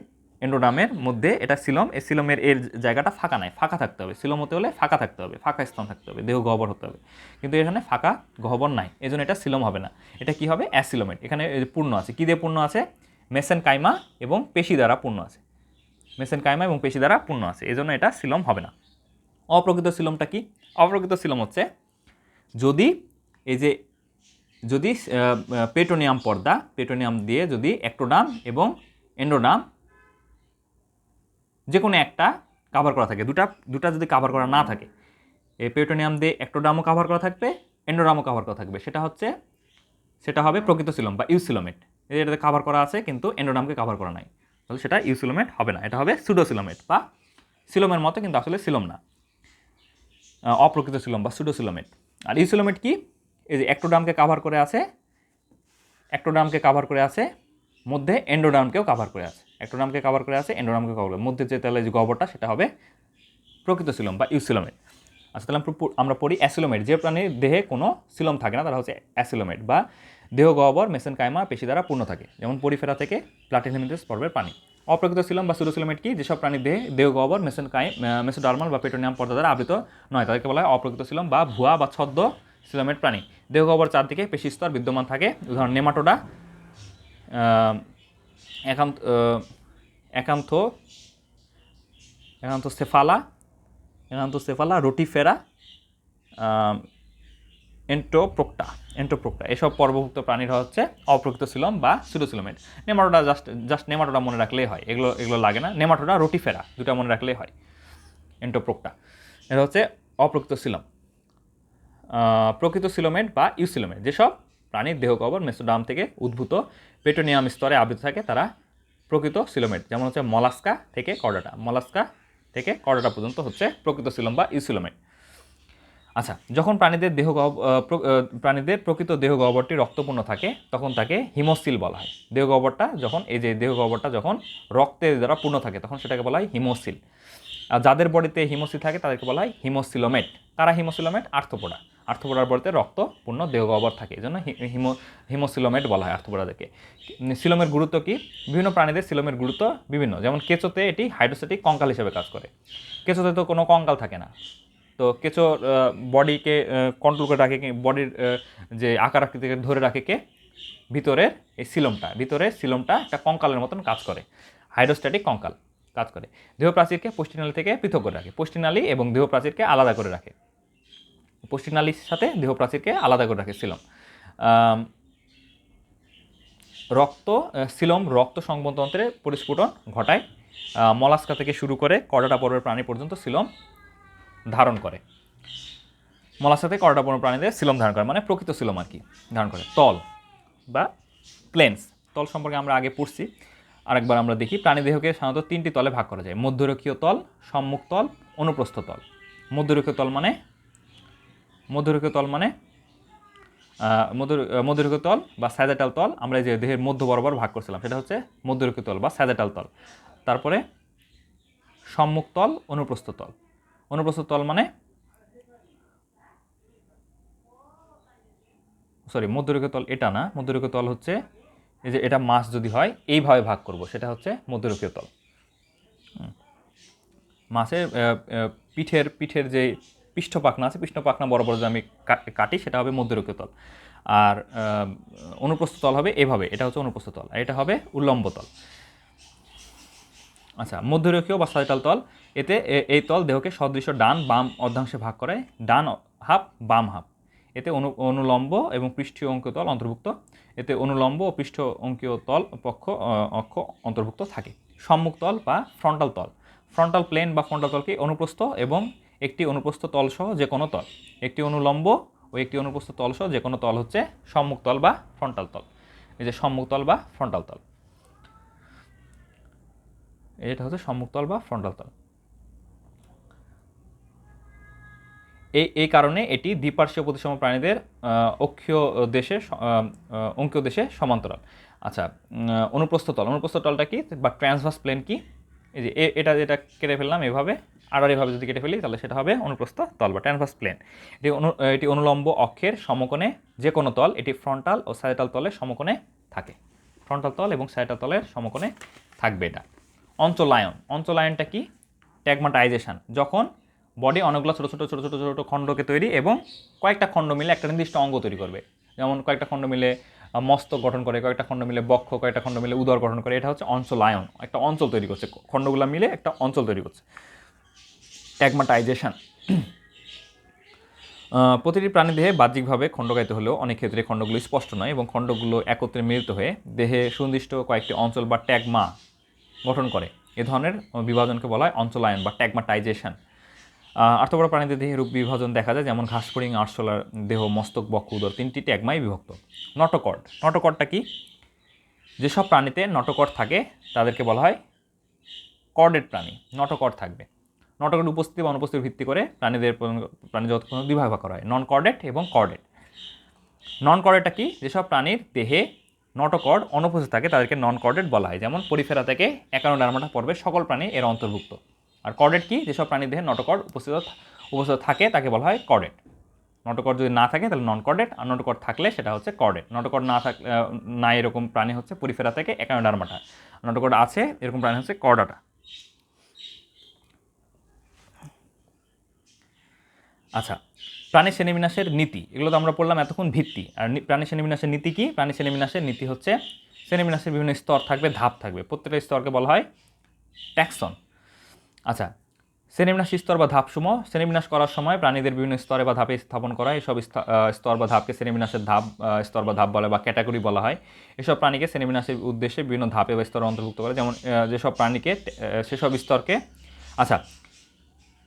এন্ডোডার্মের মধ্যে এটা সিলম, এই সিলমের এর জায়গাটা ফাঁকা নাই, ফাঁকা থাকতে হবে। সিলম হতে হলে ফাঁকা থাকতে হবে, ফাঁকা স্থান থাকতে হবে, দেহ গহ্বর হতে হবে, কিন্তু এখানে ফাঁকা গহ্বর নাই, এই জন্য এটা সিলম হবে না। এটা কি হবে? অ্যাসিলোমেট। এখানে পূর্ণ আছে, কী দিয়ে পূর্ণ আছে? মেসেনকাইমা এবং পেশি দ্বারা পূর্ণ আছে, মেসেনকাইমা এবং পেশি দ্বারা পূর্ণ আছে, এই জন্য এটা সিলম হবে না। অপ্রকৃত সিলমটা কি? অপ্রকৃত সিলম হচ্ছে যদি এই যে যদি পেট্রোনিয়াম পর্দা, পেট্রোনিয়াম দিয়ে যদি অ্যাক্টোডার্ম এবং এন্ডোডার্ম যে কোনো একটা কাভার করা থাকে, দুটা যদি কাভার করা না থাকে, এই পেট্রোনিয়াম দিয়ে অ্যাক্টোডার্মও কাভার করা থাকবে, এন্ডোডার্মও কাভার করা থাকবে, সেটা হবে প্রকৃত সিলম বা ইউসিলোমেট। এটাতে কাভার করা আছে কিন্তু এন্ডোডার্মকে কাভার করা নাই, তাহলে সেটা ইউসিলোমেট হবে না, এটা হবে সুডোসিলোমেট বা সিলমের মতো কিন্তু আসলে সিলম না, অপ্রকৃত সিলম বা সুডোসিলোমেট। আর ইউসিলোমেট কি? এই যে অ্যাক্টোডার্মকে কাভার করে আছে, মধ্যে এন্ডোডার্মকেও কাভার করে আছে, অ্যাক্টোডার্মকে কাভার করে আছে, এন্ডোডার্মকে কাভার করে, মধ্যে যে তাহলে যে গহ্বরটা সেটা হবে প্রকৃত সিলম বা ইউসিলোমেট। আচ্ছা, তাহলে আমরা পড়ি অ্যাসিলোমেট। যে প্রাণীর দেহে কোনো সিলম থাকে না তারা হচ্ছে অ্যাসিলোমেট বা দেহ গহ্বর মেসেনকাইমা পেশি দ্বারা পূর্ণ থাকে, যেমন পরিফেরা থেকে প্লাটিহেলমিনথেস পর্বের প্রাণী। অপ্রকৃত সিলম বা সুডোসিলোমেট কি? যেসব প্রাণীর দেহ গহ্বর মেসোডার্মাল বা পেট্রোনিয়াম পর্দা দ্বারা আবৃত নয় তাদেরকে বলা হয় অপ্রকৃত সিলম বা ভুয়া বা ছদ্ম সিলমেট প্রাণী। দেহ গহ্বর চারদিকে পেশি স্তর বিদ্যমান থাকে, উদাহরণ নেমাটোডা, একান্থোসেফালা, রোটিফেরা, এন্টোপ্রোক্টা, এসব পর্বভুক্ত প্রাণীরা হচ্ছে অপ্রকৃত সিলম বা সুডোসিলোমেট। নেমাটোডা জাস্ট নেমাটোডা মনে রাখলেই হয়, এগুলো লাগে না। নেমাটোডা, রোটিফেরা দুটা মনে রাখলেই হয়। এন্টোপ্রোক্টা এটা হচ্ছে অপ্রকৃত সিলম। প্রকৃত সিলোমেট বা ইউসিলোমেট যেসব প্রাণীর দেহ গহ্বর মেসোডার্ম থেকে উদ্ভূত পেট্রোনিয়াম স্তরে আবৃত থাকে তারা প্রকৃত সিলোমেট, যেমন হচ্ছে মলাস্কা থেকে কর্ডাটা পর্যন্ত হচ্ছে প্রকৃত সিলম বা ইউসিলোমেট। আচ্ছা, যখন প্রাণীদের প্রকৃত দেহ গহ্বরটি রক্তপূর্ণ থাকে তখন তাকে হিমোসিল বলা হয়। দেহ গহ্বরটা যখন রক্তের দ্বারা পূর্ণ থাকে তখন সেটাকে বলা হয় হিমোসিল। আর যাদের বডিতে হিমোসিল থাকে তাদেরকে বলা হয় হিমোসিলোমেট। কারা হিমোসিলোমেট? আর্থ্রোপোডার বডিতে রক্তপূর্ণ দেহ গহ্বর থাকে, এই জন্য হিমোসিলোমেট বলা হয় আর্থ্রোপোডাদেরকে। সিলোমের গুরুত্ব কি? বিভিন্ন প্রাণীদের সিলোমের গুরুত্ব বিভিন্ন, যেমন কেঁচোতে এটি হাইড্রোস্ট্যাটিক কঙ্কাল হিসেবে কাজ করে। কেঁচোতে তো কোনো কঙ্কাল থাকে না, তো কেঁচো বডিকে কন্ট্রোল করে রাখে, বডির যে আকার আকৃতিকে ধরে রাখে কে? ভিতরের সিলমটা একটা কঙ্কালের মতন কাজ করে, হাইড্রোস্ট্যাটিক কঙ্কাল কাজ করে। দেহপ্রাচীরকে পুষ্টিনালী থেকে পৃথক করে রাখে, পুষ্টিনালী এবং দেহপ্রাচীরকে আলাদা করে রাখে, পুষ্টিনালীর সাথে দেহপ্রাচীরকে আলাদা করে রাখে সিলম। রক্ত সংবহনতন্ত্রে পরিস্ফুটন ঘটায়, মলাস্কা থেকে শুরু করে কর্ডাটা পর্বের প্রাণী পর্যন্ত সিলম ধারণ করে। মলাস্কা থেকে কর্ডাটা পর্বের প্রাণীদের সিলম ধারণ করে, মানে প্রকৃত সিলম আর কি ধারণ করে। তল বা প্লেনস, তল সম্পর্কে আমরা আগে পড়ছি, আরেকবার আমরা দেখি। প্রাণীদেহকে সাধারণত 3টি তলে ভাগ করা যায়: মধ্যরেখীয় তল, সম্মুখ তল, অনুপ্রস্থ তল। মধ্যরেখীয় তল বা স্যাজেটাল তল, আমরা যে দেহের মধ্য বরাবর ভাগ করছিলাম সেটা হচ্ছে মধ্যরেখীয় তল বা স্যাজেটাল তল। তারপরে সম্মুখ তল, অনুপ্রস্থ তল। অনুপ্রস্থ তল মধ্যরেখীয় তল এটা না, মধ্যরেখীয় তল হচ্ছে এই যে এটা মাস যদি হয় এইভাবে ভাগ করব, সেটা হচ্ছে মধ্যরেখীয় তল। মাছের পিঠের যে পৃষ্ঠপাখনা আছে, পৃষ্ঠপাখনা বরাবর যদি আমি কাটি সেটা হবে মধ্যরেখীয় তল। আর অনুপ্রস্থ তল হবে এভাবে, এটা হচ্ছে অনুপ্রস্থ তল, আর এটা হবে উল্লম্ব তল। আচ্ছা, মধ্যরেখীয় বা সাইটাল তল, এতে এই তল দেহকে সদৃশ ডান বাম অর্ধাংশে ভাগ করে, ডান হাফ বাম হাফ। এতে অনুলম্ব এবং পৃষ্ঠীয় অঙ্কীয় তল অন্তর্ভুক্ত, এতে অনুলম্ব ও পৃষ্ঠ অঙ্কীয় তল অক্ষ অন্তর্ভুক্ত থাকে। সম্মুখ তল বা ফ্রন্টাল তল, ফ্রন্টাল প্লেন বা ফ্রন্টাল তলকে অনুপ্রস্থ এবং একটি অনুপ্রস্থ তল সহ যে কোনো তল, একটি অনুলম্ব ও একটি অনুপ্রস্থ তল সহ যে কোনো তল হচ্ছে সম্মুখ তল বা ফ্রন্টাল তল। এই যে সম্মুখ তল বা ফ্রন্টাল তল, এটা হচ্ছে সম্মুখ তল বা ফ্রন্টাল তল। এই কারণে এটি দ্বিপার্শ্বীয় প্রতিসম প্রাণীদের অক্ষীয় দেশে অঙ্কীয় দেশে সমান্তরাল। আচ্ছা, অনুপ্রস্থ তল, অনুপ্রস্থ তলটা কি বা ট্রান্সভার্স প্লেন কি? এই যে এটা যেটা কেটে ফেললাম এভাবে, আর এভাবে যদি কেটে ফেলি তাহলে সেটা হবে অনুপ্রস্থ তল বা ট্রান্সভার্স প্লেন। এটি অনুলম্ব অক্ষের সমকোণে যে কোনো তল, এটি ফ্রন্টাল ও সাইটাল তলের সমকোণে থাকে, ফ্রন্টাল তল এবং সাইটাল তলের সমকোণে থাকবে এটা। অঞ্চলায়ন, অঞ্চলায়নটা কি? ট্যাগমাটাইজেশন, যখন বডি অনেকগুলো ছোটো ছোটো ছোটো ছোটো ছোটো খণ্ডকে তৈরি এবং কয়েকটা খণ্ড মিলে একটা নির্দিষ্ট অঙ্গ তৈরি করবে। যেমন কয়েকটা খণ্ড মিলে মস্তক গঠন করে, কয়েকটা খণ্ড মিলে বক্ষ, কয়েকটা খণ্ড মিলে উদর গঠন করে, এটা হচ্ছে অঞ্চলায়ন, একটা অঞ্চল তৈরি করছে, খণ্ডগুলো মিলে একটা অঞ্চল তৈরি করছে, ট্যাগমাটাইজেশন। প্রতিটি প্রাণী দেহে বাহ্যিকভাবে খণ্ডকায়িত হলেও অনেক ক্ষেত্রে খণ্ডগুলো স্পষ্ট নয় এবং খণ্ডগুলো একত্রে মিলিত হয়ে দেহে সুনির্দিষ্ট কয়েকটি অঞ্চল বা ট্যাগমা গঠন করে। এ ধরনের বিভাজনকে বলা হয় অঞ্চলায়ন বা ট্যাগমাটাইজেশন। আর্থ্রোপোডা প্রাণীদের দেহে রূপ বিভাজন দেখা যায়, যেমন ঘাসফড়িং, আরশোলার দেহ মস্তক, বক্ষ, উদর তিনটি ট্যাগমায় বিভক্ত। নটোকর্ড, নটোকর্ডটা কি? যেসব প্রাণীতে নটোকর্ড থাকে তাদেরকে বলা হয় কর্ডেড প্রাণী, নটোকর্ড থাকবে। নটোকর্ড উপস্থিতি বা অনুপস্থিতির ভিত্তি করে প্রাণীজগৎ দুই ভাগ করা হয়, নন কর্ডেড এবং কর্ডেড। নন কর্ডেডটা কি? যেসব প্রাণীর দেহে নটোকর্ড অনুপস্থিত থাকে তাদেরকে নন কর্ডেড বলা হয়, যেমন পরিফেরা থেকে একানোডার্মাটা পর্বে সকল প্রাণী এর অন্তর্ভুক্ত। আর কর্ডেড কি? যেসব প্রাণীর দেহে নটোকর্ড উপস্থিত থাকে তাকে বলা হয় কর্ডেড। নটোকর্ড যদি না থাকে তাহলে নন কর্ডেড, আর নটোকর্ড থাকলে সেটা হচ্ছে কর্ডেড। নটোকর্ড না থাকলে না এরকম প্রাণী হচ্ছে পরিফেরা থেকে একানোডার্মাটা, নটোকর্ড আছে এরকম প্রাণী হচ্ছে কর্ডাটা। আচ্ছা, প্রাণী শ্রেণীবিন্যাসের নীতি, এগুলো তো আমরা পড়লাম এতক্ষণ ভিত্তি। আর প্রাণী শ্রেণীবিন্যাসের নীতি কি? প্রাণী শ্রেণীবিন্যাসের নীতি হচ্ছে শ্রেণীবিন্যাসের বিভিন্ন স্তর থাকবে, ধাপ থাকবে, প্রত্যেকটা স্তরকে বলা হয় ট্যাক্সন। আচ্ছা, শ্রেণীবিন্যাস স্তর বা ধাপসমূহ, শ্রেণীবিন্যাস করার সময় প্রাণীদের বিভিন্ন স্তরে বা ধাপে স্থাপন করা হয়, এসব স্তর বা ধাপকে শ্রেণীবিন্যাসের স্তর বা ধাপ বলে বা ক্যাটাগরি বলা হয়। এসব প্রাণীকে শ্রেণীবিন্যাসের উদ্দেশ্যে বিভিন্ন ধাপে বা স্তরে অন্তর্ভুক্ত করে, যেমন যেসব প্রাণীকে সেসব স্তরকে আচ্ছা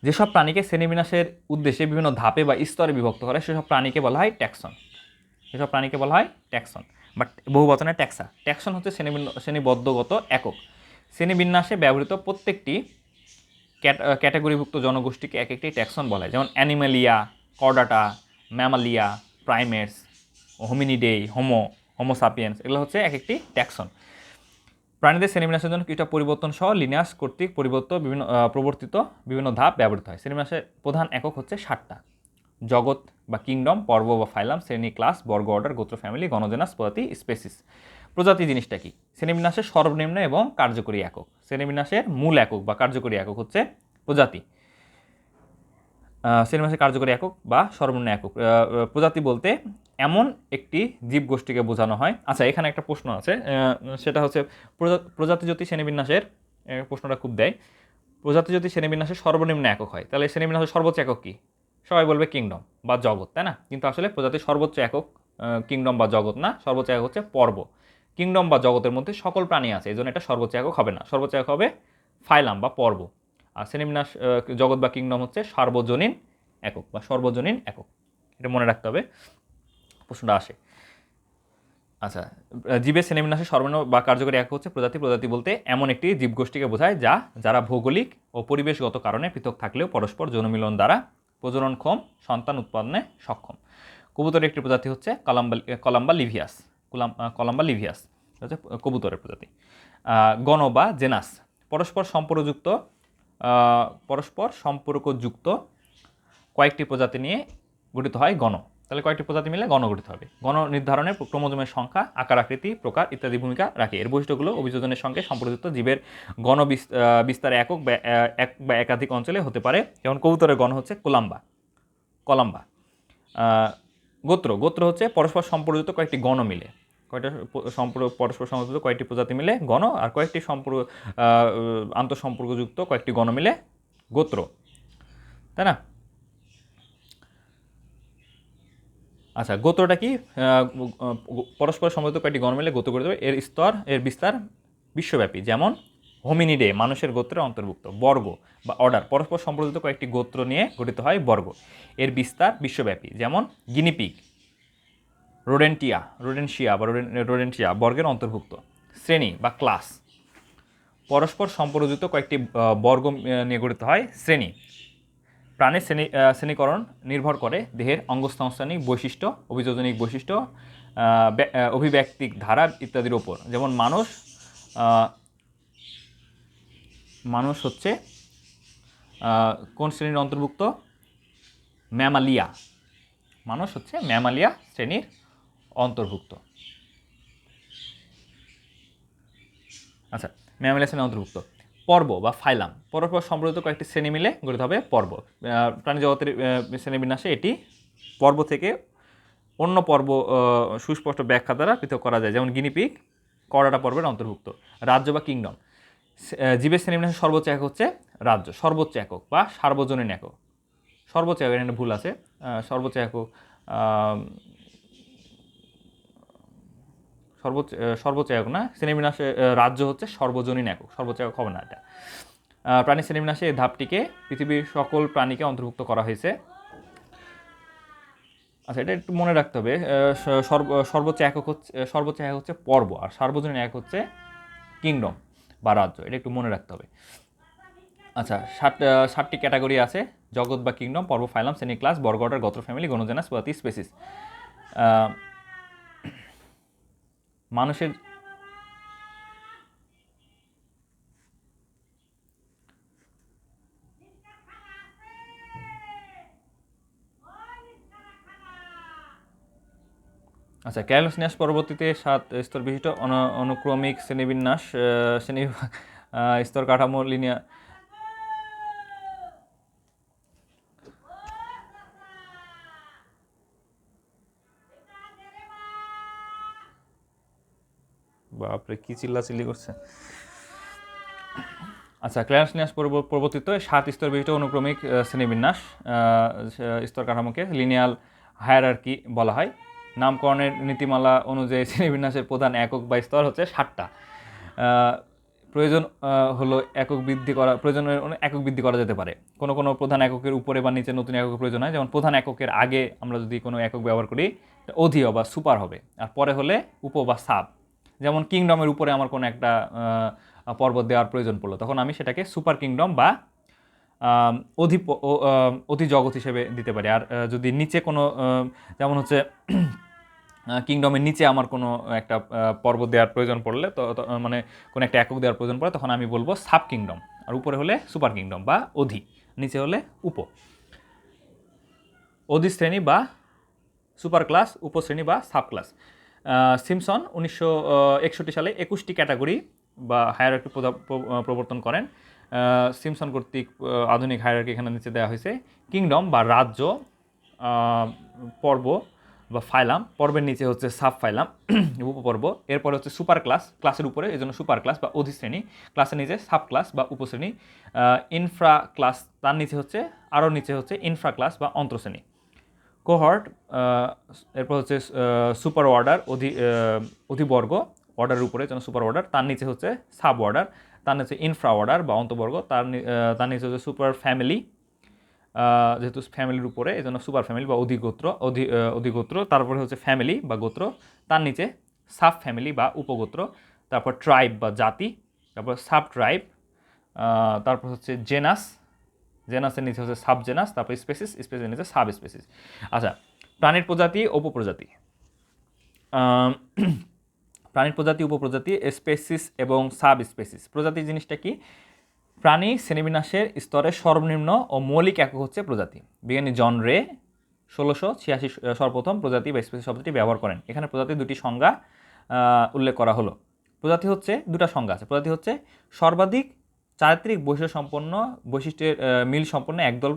যেসব প্রাণীকে শ্রেণীবিন্যাসের উদ্দেশ্যে বিভিন্ন ধাপে বা স্তরে বিভক্ত করে সেসব প্রাণীকে বলা হয় ট্যাক্সন, সেসব প্রাণীকে বলা হয় ট্যাক্সন, বাট বহুবচনে ট্যাক্সা। ট্যাক্সন হচ্ছে শ্রেণীবদ্ধগত একক। শ্রেণীবিন্যাসে ব্যবহৃত প্রত্যেকটি ক্যাটাগরিভুক্ত জনগোষ্ঠীকে এক একটি ট্যাক্সন বলা হয়, যেমন Animalia, chordata, Mammalia, primates, হোমিনিডে, Homo sapiens, এগুলো হচ্ছে এক একটি ট্যাক্সন। প্রাণীদের শ্রেণীবিন্যাসের জন্য কিছুটা পরিবর্তন সহ লিনিয়াস কর্তৃক প্রবর্তিত বিভিন্ন ধাপ ব্যবহৃত হয়। শ্রেণীবিন্যাসের প্রধান একক হচ্ছে 7টা: জগৎ বা কিংডম, পর্ব বা ফাইলাম, শ্রেণী, ক্লাস, বর্গ, অর্ডার, গোত্র, ফ্যামিলি, গণজেনাস, প্রজাতি, স্পেসিস। প্রজাতি জিনিসটা কি? শ্রেণীবিন্যাসের সর্বনিম্ন এবং কার্যকরী একক। শ্রেণীবিন্যাসের মূল একক বা কার্যকরী একক হচ্ছে প্রজাতি। শ্রেণীবিন্যাসের কার্যকরী একক বা সর্বনিম্ন একক। প্রজাতি বলতে এমন একটি জীবগোষ্ঠীকে বোঝানো হয়। আচ্ছা, এখানে একটা প্রশ্ন আছে, সেটা হচ্ছে প্রজাতি যদি শ্রেণীবিন্যাসের, প্রশ্নটা খুব দেয়, প্রজাতি যদি শ্রেণীবিন্যাসের সর্বনিম্ন একক হয় তাহলে শ্রেণীবিন্যাসের সর্বোচ্চ একক কি? সবাই বলবে কিংডম বা জগৎ, তাই না? কিন্তু আসলে প্রজাতির সর্বোচ্চ একক কিংডম বা জগৎ না, সর্বোচ্চ একক হচ্ছে পর্ব। কিংডম বা জগতের মধ্যে সকল প্রাণী আছে, এই জন্য এটা সর্বোচ্চ একক হবে না, সর্বোচ্চ একক হবে ফাইলাম বা পর্ব। আর শ্রেণীবিন্যাস জগৎ বা কিংডম হচ্ছে সার্বজনীন একক বা সর্বজনীন একক, এটা মনে রাখতে হবে, প্রশ্নটা আসে। আচ্ছা, জীবের শ্রেণীবিন্যাসের সর্বনিম্ন বা কার্যকরী একক হচ্ছে প্রজাতি। প্রজাতি বলতে এমন একটি জীবগোষ্ঠীকে বোঝায় যারা ভৌগোলিক ও পরিবেশগত কারণে পৃথক থাকলেও পরস্পর যৌনমিলন দ্বারা প্রজননক্ষম সন্তান উৎপাদনে সক্ষম। কবুতরের একটি প্রজাতি হচ্ছে কলাম্বা লিভিয়াস, কলাম্বা লিভিয়াস হচ্ছে কবুতরের প্রজাতি। গণ বা জেনাস, পরস্পর সম্পর্কযুক্ত কয়েকটি প্রজাতি নিয়ে গঠিত হয় গণ। তাহলে কয়েকটি প্রজাতি মিলে গণ গঠিত হবে। গণ নির্ধারণে ক্রোমোজোমের সংখ্যা, আকার, আকৃতি, প্রকার ইত্যাদি ভূমিকা রাখে। এর বৈশিষ্ট্যগুলো অভিযোজনের সঙ্গে সম্পর্কিত জীবের গণ বিস্তার একক বা একাধিক অঞ্চলে হতে পারে। যেমন কবুতরের গণ হচ্ছে কলাম্বা। গোত্র গোত্র হচ্ছে পরস্পর সম্পর্কিত কয়েকটি গণ মিলে, কয়টা পরস্পর সম্পর্কিত কয়েকটি প্রজাতি মিলে গণ, আর কয়েকটি আন্তঃসম্পর্কযুক্ত কয়েকটি গণ মিলে গোত্র, তাই না? আচ্ছা, গোত্রটা কি? পরস্পর সম্পর্কিত কয়েকটি গণ মিলে গোত্র করে দেবে। এর বিস্তার বিশ্বব্যাপী, যেমন হোমিনিডে মানুষের গোত্রের অন্তর্ভুক্ত। বর্গ বা অর্ডার পরস্পর সম্পর্কিত কয়েকটি গোত্র নিয়ে গঠিত হয় বর্গ, এর বিস্তার বিশ্বব্যাপী, যেমন গিনিপিগ, রোডেনশিয়া বা রোডেনশিয়া বর্গের অন্তর্ভুক্ত। শ্রেণী বা ক্লাস পরস্পর সম্পর্কযুক্ত কয়েকটি বর্গ নিয়ে গঠিত হয় শ্রেণী। প্রাণীর শ্রেণীকরণ নির্ভর করে দেহের অঙ্গসংস্থানিক বৈশিষ্ট্য, অভিযোজনিক বৈশিষ্ট্য, অভিব্যক্তিক ধারা ইত্যাদির ওপর। যেমন মানুষ হচ্ছে কোন শ্রেণীর অন্তর্ভুক্ত? ম্যামালিয়া। মানুষ হচ্ছে ম্যামালিয়া শ্রেণীর অন্তর্ভুক্ত। আচ্ছা, ম্যামালিয়া শ্রেণীর অন্তর্ভুক্ত। পর্ব বা ফাইলাম পরস্পর সম্পর্কিত কয়েকটি শ্রেণী মিলে গঠিত হবে পর্ব। প্রাণী জগতের শ্রেণীবিন্যাসে এটি পর্ব থেকে অন্য পর্ব সুস্পষ্ট ব্যাখ্যা দ্বারা পৃথক করা যায়, যেমন গিনিপিগ করডা পর্বের অন্তর্ভুক্ত। রাজ্য বা কিংডম জীবের শ্রেণীবিন্যাসের সর্বোচ্চ একক হচ্ছে রাজ্য, সর্বোচ্চ একক বা সার্বজনীন একক। সর্বোচ্চ একক, এখানে ভুল আছে, সর্বোচ্চ একক সর্বোচ্চ একক না, শ্রেণীবিন্যাসে রাজ্য হচ্ছে সর্বজনীন একক, সর্বোচ্চ একক হবে না এটা। প্রাণী শ্রেণীবিন্যাসে এই ধাপটিকে পৃথিবীর সকল প্রাণীকে অন্তর্ভুক্ত করা হয়েছে। আচ্ছা, এটা একটু মনে রাখতে হবে, সর্বোচ্চ একক হচ্ছে পর্ব, আর সার্বজনীন একক হচ্ছে কিংডম বা রাজ্য, এটা একটু মনে রাখতে হবে। আচ্ছা, 7টি ক্যাটাগরি আছে: জগৎ বা কিংডম, পর্ব, ফাইলাম, শ্রেণী, ক্লাস, বর্গ, অর্ডার, গোত্র, ফ্যামিলি, গণজেনাস, প্রজাতি, স্পেসিস। মানুষের আচ্ছা, ক্যালোসিনাস পরবর্তীতে 7 স্তর বিশিষ্ট অনুক্রমিক শ্রেণীবিন্যাস স্তর কাঠামো লিনিয়ার বাপরে কি চিল্লাচিল্লি করছে। আচ্ছা, ক্যালোসিনাস পরবর্তীতে 7 স্তর বিশিষ্ট অনুক্রমিক শ্রেণীবিন্যাস স্তর কাঠামোকে লিনিয়াল হায়ারার্কি বলা হয়। নামকরণের নীতিমালা অনুযায়ী শ্রেণীবিন্যাসের প্রধান একক বা স্তর হচ্ছে 7টা। প্রয়োজন হলো প্রয়োজনের একক বৃদ্ধি করা যেতে পারে। কোনো প্রধান এককের উপরে বা নিচে নতুন এককের প্রয়োজন হয়, যেমন প্রধান এককের আগে আমরা যদি কোনো একক ব্যবহার করি অধিয় বা সুপার হবে, আর পরে হলে উপ বা সাব। যেমন কিংডমের উপরে আমার কোনো একটা পর্বত দেওয়ার প্রয়োজন পড়লো, তখন আমি সেটাকে সুপার কিংডম বা অধি জগৎ হিসেবে দিতে পারি। আর যদি নিচে কোনো যেমন হচ্ছে কিংডমের নিচে আমার কোনো একটা পর্বত দেওয়ার প্রয়োজন পড়লে, মানে কোনো একটা একক দেওয়ার প্রয়োজন পড়ে, তখন আমি বলবো সাব কিংডম, আর উপরে হলে সুপার কিংডম বা অধি, নিচে হলে উপ। অধিশ্রেণী বা সুপার ক্লাস, উপশ্রেণী বা সাব ক্লাস। সিমসন 1961 সালে 21টি ক্যাটাগরি বা হায়ারার্কি প্রবর্তন করেন। সিমসন কর্তৃক আধুনিক হায়ারার্কি এখানে নিচে দেওয়া হয়েছে: কিংডম বা রাজ্য, পর্ব বা ফাইলাম, পর্বের নিচে হচ্ছে সাব ফাইলাম উপপর্ব, এরপরে হচ্ছে সুপার ক্লাস, ক্লাসের উপরে এই জন্য সুপার ক্লাস বা অধিশ্রেণী, ক্লাসের নিচে সাব ক্লাস বা উপশ্রেণী, ইনফ্রা ক্লাস, তার নিচে হচ্ছে আরও নিচে হচ্ছে ইনফ্রা ক্লাস বা অন্তঃশ্রেণী, কোহর্ট, এরপর হচ্ছে সুপার অর্ডার, অধিবর্গ, অর্ডারের উপরে যেন সুপার অর্ডার, তার নিচে হচ্ছে সাব অর্ডার, তার নিচে ইনফ্রা অর্ডার বা অন্তবর্গ, তার নিচে হচ্ছে সুপার ফ্যামিলি, যেহেতু ফ্যামিলির উপরে এই জন্য সুপার ফ্যামিলি বা অধিগোত্র, তারপরে হচ্ছে ফ্যামিলি বা গোত্র, তার নিচে সাব ফ্যামিলি বা উপগোত্র, তারপর ট্রাইব বা জাতি, তারপর সাব ট্রাইব, তারপর হচ্ছে জেনাসের নিচে হচ্ছে সাব জেনাস, তারপর স্পেসের নিচে সাব স্পেসিস। আচ্ছা, প্রাণীর প্রজাতি, উপপ্রজাতি। প্রাণীর প্রজাতি, উপপ্রজাতি, স্পেসিস এবং সাব স্পেসিস। প্রজাতি জিনিসটা কি? প্রাণী শ্রেণীবিন্যাসের স্তরের সর্বনিম্ন ও মৌলিক একক হচ্ছে প্রজাতি। বিজ্ঞানী জন রে 1686 সর্বপ্রথম প্রজাতি বা স্পেসিস শব্দটি ব্যবহার করেন। এখানে প্রজাতির দুটি সংজ্ঞা উল্লেখ করা হলো। প্রজাতি হচ্ছে দুটা সংজ্ঞা আছে। প্রজাতি হচ্ছে সর্বাধিক চারিত্রিক বৈশিষ্ট্যের মিল সম্পন্ন একদল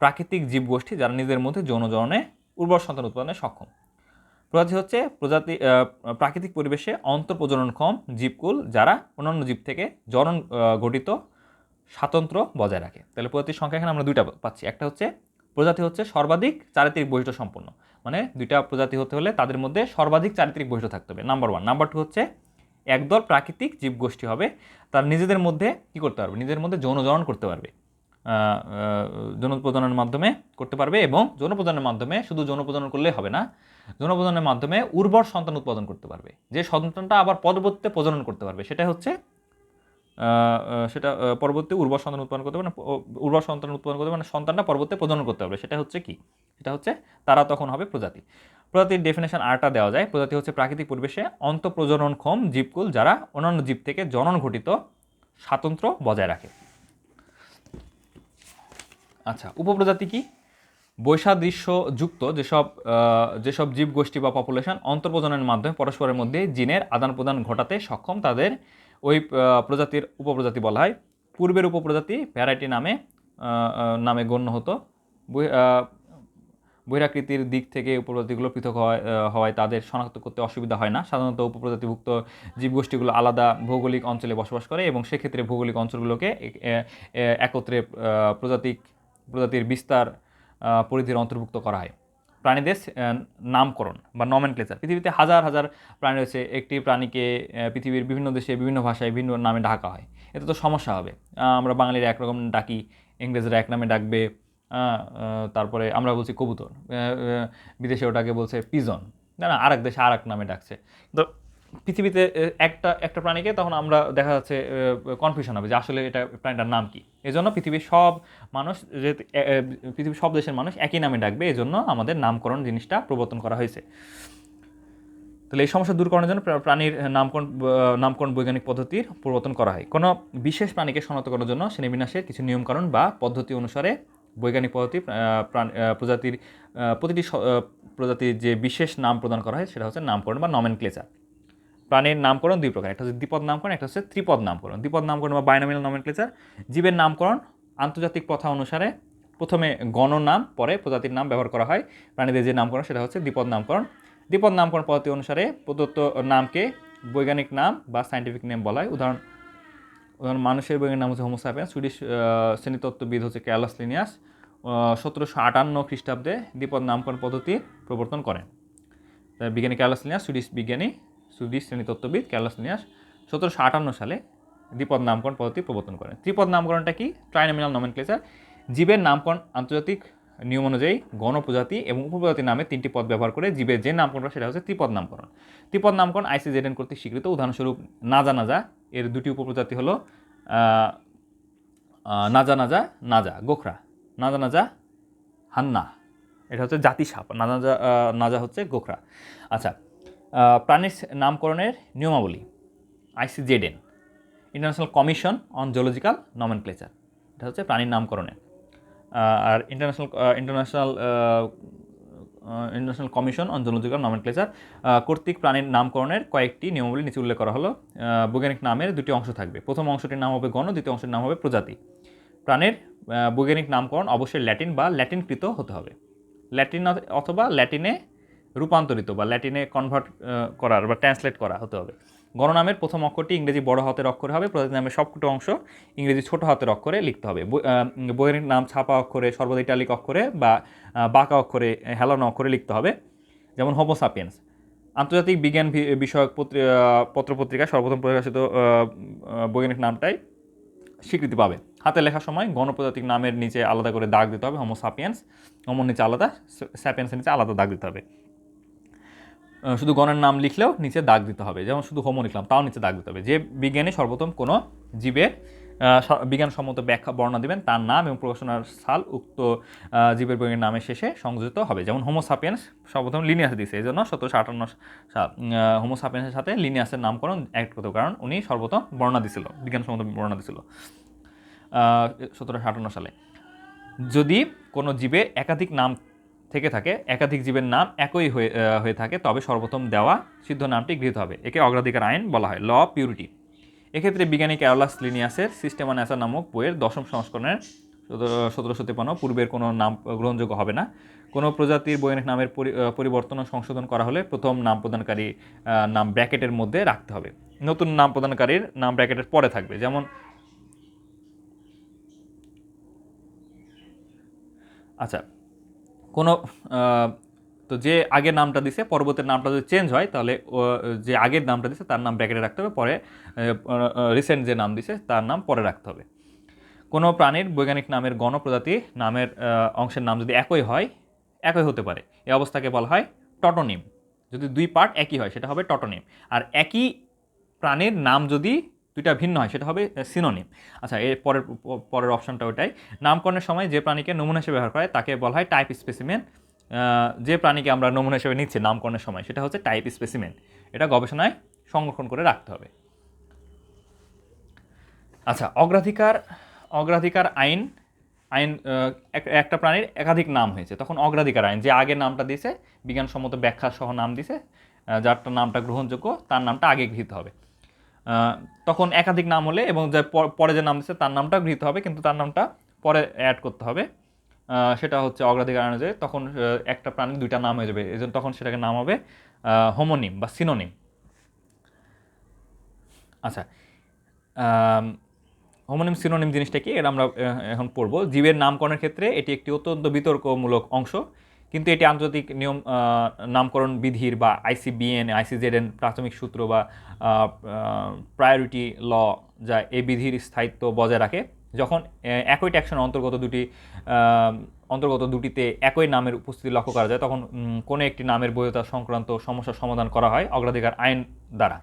প্রাকৃতিক জীবগোষ্ঠী যারা নিজেদের মধ্যে যৌন জননে উর্বর সন্তান উৎপাদনে সক্ষম। প্রজাতি হচ্ছে প্রাকৃতিক পরিবেশে অন্তঃপ্রজননক্ষম জীবকুল যারা অন্যান্য জীব থেকে জনন গঠিত স্বাতন্ত্র্য বজায় রাখে। তাহলে প্রজাতির সংখ্যা এখানে আমরা দুইটা পাচ্ছি। একটা হচ্ছে প্রজাতি হচ্ছে সর্বাধিক চারিত্রিক বৈশিষ্ট্য সম্পন্ন, মানে দুইটা প্রজাতি হতে হলে তাদের মধ্যে সর্বাধিক চারিত্রিক বৈশিষ্ট্য থাকতে হবে, নাম্বার 1। নাম্বার 2 হচ্ছে একদল প্রাকৃতিক জীবগোষ্ঠী হবে, তার নিজেদের মধ্যে কী করতে পারবে, নিজেদের মধ্যে যৌন জনন করতে পারবে, যৌন প্রজননের মাধ্যমে করতে পারবে, এবং যৌন প্রজননের মাধ্যমে শুধু যৌন প্রজনন করলেই হবে না, যৌন প্রজননের মাধ্যমে উর্বর সন্তান উৎপাদন করতে পারবে, যে সন্তানটা আবার পরবর্তীতে প্রজনন করতে পারবে, সেটা পরবর্তী উর্বর সন্তান উৎপাদন করতে পারবে, উর্বর সন্তান উৎপাদন করতে মানে সন্তানটা পরবর্তী প্রজনন করতে পারবে, সেটা হচ্ছে কি, সেটা হচ্ছে তারা তখন হবে প্রজাতি। প্রজাতির ডেফিনেশন আরটা দেওয়া যায়, প্রজাতি হচ্ছে প্রাকৃতিক পরিবেশে অন্তঃপ্রজননক্ষম জীবকুল যারা অন্যান্য জীব থেকে জনন ঘটিত স্বাতন্ত্র্য বজায় রাখে। আচ্ছা, উপপ্রজাতি কি? বৈসাদৃশ্যযুক্ত যেসব জীবগোষ্ঠী বা পপুলেশন অন্তঃপ্রজননের মাধ্যমে পরস্পরের মধ্যে জিনের আদান প্রদান ঘটাতে সক্ষম তাদের ওই প্রজাতির উপপ্রজাতি বলা হয়। পূর্বের উপপ্রজাতি ভ্যারাইটি নামে গণ্য হতো। বহিরাকৃতির দিক থেকে উপপ্রজাতিগুলো পৃথক হওয়ায় তাদের শনাক্ত করতে অসুবিধা হয় না। সাধারণত উপপ্রজাতিভুক্ত জীবগোষ্ঠীগুলো আলাদা ভৌগোলিক অঞ্চলে বসবাস করে এবং সেক্ষেত্রে ভৌগোলিক অঞ্চলগুলোকে একত্রে প্রজাতির বিস্তার পরিধির অন্তর্ভুক্ত করা হয়। প্রাণীদের নামকরণ বা নমেনক্লেচার। পৃথিবীতে হাজার হাজার প্রাণী রয়েছে, একটি প্রাণীকে পৃথিবীর বিভিন্ন দেশে বিভিন্ন ভাষায় বিভিন্ন নামে ডাকা হয়, এতে তো সমস্যা হবে। আমরা বাঙালিরা একরকম ডাকি, ইংরেজরা এক নামে ডাকবে, তারপরে আমরা বলছি কবুতর, বিদেশে ওটাকে বলছে পিজন, না আরেক দেশে আরেক নামে ডাকছে। তো পৃথিবীতে একটা প্রাণীকে তখন আমরা দেখা যাচ্ছে কনফিউশন হবে যে আসলে এটা প্রাণীটার নাম কি। এজন্য পৃথিবীর সব দেশের মানুষ একই নামে ডাকবে, এজন্য আমাদের নামকরণ জিনিসটা প্রবর্তন করা হয়েছে। তাহলে এই সমস্যা দূরকরণের জন্য প্রাণীর নামকরণ বৈজ্ঞানিক পদ্ধতির প্রবর্তন করা হয়। কোনো বিশেষ প্রাণীকে শনাক্ত করার জন্য শ্রেণীবিন্যাসের কিছু নিয়মকানুন বা পদ্ধতি অনুসারে বৈজ্ঞানিক পদ্ধতি প্রতিটি প্রজাতির যে বিশেষ নাম প্রদান করা হয় সেটা হচ্ছে নামকরণ বা নমেনক্লেচার। প্রাণীর নামকরণ দুই প্রকার, একটা হচ্ছে দ্বিপদ নামকরণ, একটা হচ্ছে ত্রিপদ নামকরণ। দ্বিপদ নামকরণ বা বাইনোমিয়াল নমেনক্লেচার। জীবের নামকরণ আন্তর্জাতিক প্রথা অনুসারে প্রথমে গণনাম পরে প্রজাতির নাম ব্যবহার করা হয়। প্রাণীদের যে নামকরণ সেটা হচ্ছে দ্বিপদ নামকরণ। দ্বিপদ নামকরণ পদ্ধতি অনুসারে প্রদত্ত নামকে বৈজ্ঞানিক নাম বা সায়েন্টিফিক নেম বলা হয়। উদাহরণ মানুষের বৈজ্ঞানিক নাম হচ্ছে হোমো সাপিয়েন্স। সুইডিশ শ্রেণীতত্ত্ববিদ হচ্ছে ক্যারলাস লিনিয়াস 1758 খ্রিস্টাব্দে দ্বিপদ নামকরণ পদ্ধতি প্রবর্তন করেন। বিজ্ঞানী ক্যারলাস লিনিয়াস, সুইডিশ শ্রেণীতত্ত্ববিদ ক্যারলাস লিনিয়াস 1758 সালে দ্বিপদ নামকরণ পদ্ধতি প্রবর্তন করেন। ত্রিপদ নামকরণটা কি? ট্রাইনোমিনাল নমেনক্লেচার। জীবের নামকরণ আন্তর্জাতিক নিয়ম অনুযায়ী গণপ্রজাতি এবং উপপ্রজাতি নামে 3টি পদ ব্যবহার করে জীবের যে নামকরণ সেটা হচ্ছে ত্রিপদ নামকরণ। ত্রিপদ নামকরণ ICZN কর্তৃক স্বীকৃত। উদাহরণস্বরূপ নাজা, এর দুটি উপপ্রজাতি হলো নাজা গোখরা, নাজা হান্না, এটা হচ্ছে জাতি সাপ, নাজা হচ্ছে গোখরা। আচ্ছা, প্রাণীর নামকরণের নিয়মাবলী ICZN, International Commission on Zoological Nomenclature, এটা হচ্ছে প্রাণীর নামকরণের। আর International Commission on Zoological Nomenclature কর্তৃক প্রাণীর নামকরণের কয়েকটি নিয়মাবলী নিচে উল্লেখ করা হলো। বৈজ্ঞানিক নামের দুটি অংশ থাকবে। প্রথম অংশটির নাম হবে গণ, দ্বিতীয় অংশের নাম হবে প্রজাতি। প্রাণীর বৈজ্ঞানিক নামকরণ অবশ্যই ল্যাটিন বা ল্যাটিনকৃত হতে হবে, ল্যাটিন অথবা ল্যাটিনে রূপান্তরিত বা ল্যাটিনে কনভার্ট করার বা ট্রান্সলেট করা হতে হবে। গণনামের প্রথম অক্ষরটি ইংরেজি বড় হাতের অক্ষরে হবে। প্রজাতি নামের সবকটি অংশ ইংরেজি ছোট হাতের অক্ষরে লিখতে হবে। বৈজ্ঞানিক নাম ছাপা অক্ষরে, সর্বদিটালিক অক্ষরে বা বাঁকা অক্ষরে, হেলানো অক্ষরে লিখতে হবে। যেমন হোমো সাপিয়েন্স আন্তর্জাতিক বিজ্ঞান বিষয়ক পত্রপত্রিকায় সর্বপ্রথম প্রকাশিত বৈজ্ঞানিক নামটাই স্বীকৃতি পাবে। হাতে লেখার সময় গণপ্রজাতিক নামের নিচে আলাদা করে দাগ দিতে হবে। হোমো সাপিয়েন্স, হোমোর নিচে আলাদা, স্যাপিয়েন্সের নিচে আলাদা দাগ দিতে হবে। শুধু গণের নাম লিখলেও নিচে দাগ দিতে হবে, যেমন শুধু হোমো লিখলাম তাও নিচে দাগ দিতে হবে। যে বিজ্ঞানী সর্বপ্রথম কোনো জীবের বিজ্ঞানসম্মত ব্যাখ্যা বর্ণনা দিবেন তার নাম এবং প্রকাশনার সাল উক্ত জীবের বৈজ্ঞানিক নামের শেষে সংযোজিত হবে। যেমন হোমো সাপিয়েন্স সর্বপ্রথম লিনিয়াসে দিয়েছে, এই জন্য 1758 সাল হোমো সাপিয়েন্সের সাথে লিনিয়াসের নামকরণ এক করতে, কারণ উনি সর্বপ্রথম বর্ণনা দিছিল, বিজ্ঞানসম্মত বর্ণনা দিছিল 1758 সালে। যদি কোনো জীবের একাধিক নাম থেকে থাকে, একাধিক জীবের নাম একই হয়ে থাকে, তবে সর্বপ্রথম দেওয়া সিদ্ধ নামটি গৃহীত হবে। একে অগ্রাধিকার আইন বলা হয়, ল অফ পিউরিটি। এক্ষেত্রে বিজ্ঞানী ক্যারলাস লিনিয়াসের সিস্টেমা ন্যাচার নামক বইয়ের 10ম সংস্করণের 1753 পূর্বের কোনো নাম গ্রহণযোগ্য হবে না। কোনো প্রজাতির বৈজ্ঞানিক নামের পরিবর্তন ও সংশোধন করা হলে প্রথম নাম প্রদানকারী নাম ব্র্যাকেটের মধ্যে রাখতে হবে। নতুন নাম প্রদানকারীর নাম ব্র্যাকেটের পরে থাকবে। যেমন আচ্ছা, কোনো তো যে আগের নামটা দিছে পরবর্তী নামটা যদি চেঞ্জ হয় তাহলে যে আগের নামটা দিছে তার নাম ব্র্যাকেটে রাখতে হবে, পরে রিসেন্ট যে নাম দিছে তার নাম পরে রাখতে হবে। কোনো প্রাণীর বৈজ্ঞানিক নামের গণ প্রজাতি নামের অংশের নাম যদি একই হতে পারে, এই অবস্থাকে বলা হয় টটোনিম। যদি দুই পার্ট একই হয় সেটা হবে টটোনিম। আর একই প্রাণীর নাম যদি দুইটা ভিন্ন হয় সেটা হবে সিনোনিম। আচ্ছা, এর পরের অপশনটা ওইটাই। নামকরণের সময় যে প্রাণীকে নমুনা হিসেবে ব্যবহার করে তাকে বলা হয় টাইপ স্পেসিমেন। যে প্রাণীকে আমরা নমুনা হিসেবে নিচ্ছি নামকরণের সময় সেটা হচ্ছে টাইপ স্পেসিমেন। এটা গবেষণায় সংরক্ষণ করে রাখতে হবে। আচ্ছা, অগ্রাধিকার আইন একটা প্রাণীর একাধিক নাম হয়েছে তখন অগ্রাধিকার আইন, যে আগের নামটা দিয়েছে বিজ্ঞানসম্মত ব্যাখ্যা সহ নাম দিছে, যার নামটা গ্রহণযোগ্য তার নামটা আগে গৃহীত হবে। তখন একাধিক নাম হলে এবং যে পরে যে নাম দিচ্ছে তার নামটা গৃহীত হবে, কিন্তু তার নামটা পরে অ্যাড করতে হবে। সেটা হচ্ছে অগ্রাধিকার অনুযায়ী তখন একটা প্রাণীর দুইটা নাম হয়ে যাবে, এই জন্য তখন সেটাকে নাম হবে হোমোনিম বা সিনোনিম। আচ্ছা, হোমোনিম সিনোনিম জিনিসটা কি এটা আমরা এখন পড়বো। জীবের নামকরণের ক্ষেত্রে এটি একটি অত্যন্ত বিতর্কমূলক অংশ, কিন্তু এটি আন্তর্জাতিক নিয়ম নামকরণ বিধির বা ICBN ICZN প্রাথমিক সূত্র বা প্রায়োরিটি ল যা এই বিধির স্থায়িত্ব বজায় রাখে। যখন একই ট্যাক্সনের অন্তর্গত দুটিতে একই নামের উপস্থিতি লক্ষ্য করা যায় তখন কোনো একটি নামের বৈধতা সংক্রান্ত সমস্যার সমাধান করা হয় অগ্রাধিকার আইন দ্বারা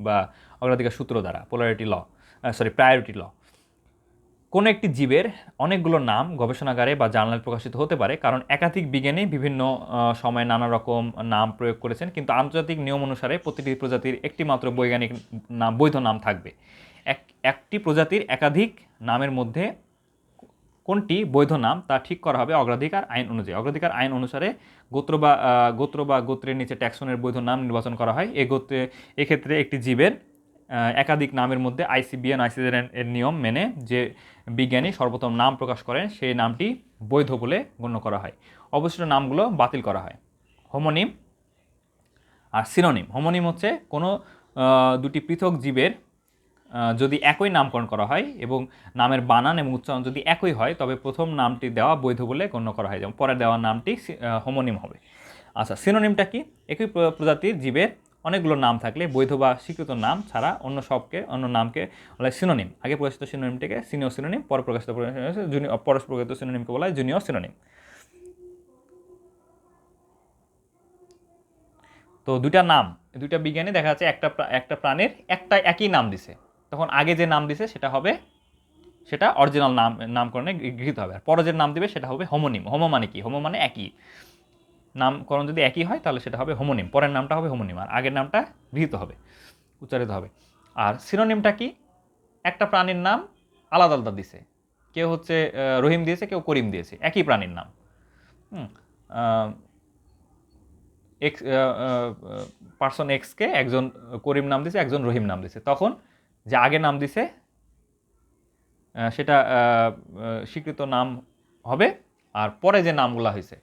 বা অগ্রাধিকার সূত্র দ্বারা, প্রায়োরিটি ল। কোনো একটি জীবের অনেকগুলো নাম গবেষণাগারে বা জার্নালে প্রকাশিত হতে পারে, কারণ একাধিক বিজ্ঞানী বিভিন্ন সময়ে নানা রকম নাম প্রয়োগ করেছেন, কিন্তু আন্তর্জাতিক নিয়ম অনুসারে প্রতিটি প্রজাতির একটি মাত্র বৈজ্ঞানিক নাম বৈধ নাম থাকবে। একটি প্রজাতির একাধিক নামের মধ্যে কোনটি বৈধ নাম তা ঠিক করা হবে অগ্রাধিকার আইন অনুযায়ী। অগ্রাধিকার আইন অনুসারে গোত্র বা গোত্রের নিচে ট্যাক্সনের বৈধ নাম নির্বাচন করা হয়। এক্ষেত্রে একটি জীবের একাধিক নামের মধ্যে ICBN ICZN এর নিয়ম মেনে যে বিজ্ঞানী সর্বপ্রথম নাম প্রকাশ করেন সেই নামটি বৈধ বলে গণ্য করা হয়। অবশিষ্ট নামগুলো বাতিল করা হয়। হোমোনিম আর সিনোনিম। হোমোনিম হচ্ছে কোনো দুটি পৃথক জীবের যদি একই নামকরণ করা হয় এবং নামের বানান এবং উচ্চারণ যদি একই হয় তবে প্রথম নামটি দেওয়া বৈধ বলে গণ্য করা হয়, যেমন পরে দেওয়া নামটি হোমোনিম হবে। আচ্ছা, সিনোনিমটা কি? একই প্রজাতির জীবের অনেকগুলো নাম থাকলে বৈধ বা স্বীকৃত নাম ছাড়া অন্য নামকে বলা হয় সিনোনিম। আগে প্রকাশিত সিনোনিমটিকে সিনিয়র সিনোনিম, পরে প্রকাশিত প্রকাশিত সিনোনিমকে বলা হয় জুনিয়র সিনোনিম। তো দুইটা বিজ্ঞানী দেখা যাচ্ছে একটা প্রাণীর একই নাম দিছে, তখন আগে যে নাম দিছে সেটা অরিজিনাল নামকরণে গৃহীত হবে, আর পরে যে নাম দিবে সেটা হবে হোমোনিম। হোমো মানে কি? হোমো মানে একই। নামকরণ যদি একই হয় তাহলে সেটা হবে হোমোনিম, পরের নামটা হবে হোমোনিম, আর আগের নামটা গৃহীত হবে, উচ্চারিত হবে। আর সিনোনিমটা কি? একটা প্রাণীর নাম আলাদা আলাদা দিছে, কেউ হচ্ছে রহিম দিয়েছে, কেউ করিম দিয়েছে, একই প্রাণীর নাম। পার্সন এক্সকে একজন করিম নাম দিছে, একজন রহিম নাম দিছে, তখন যে আগে নাম দিছে সেটা স্বীকৃত নাম হবে, আর পরে যে নামগুলো হয়েছে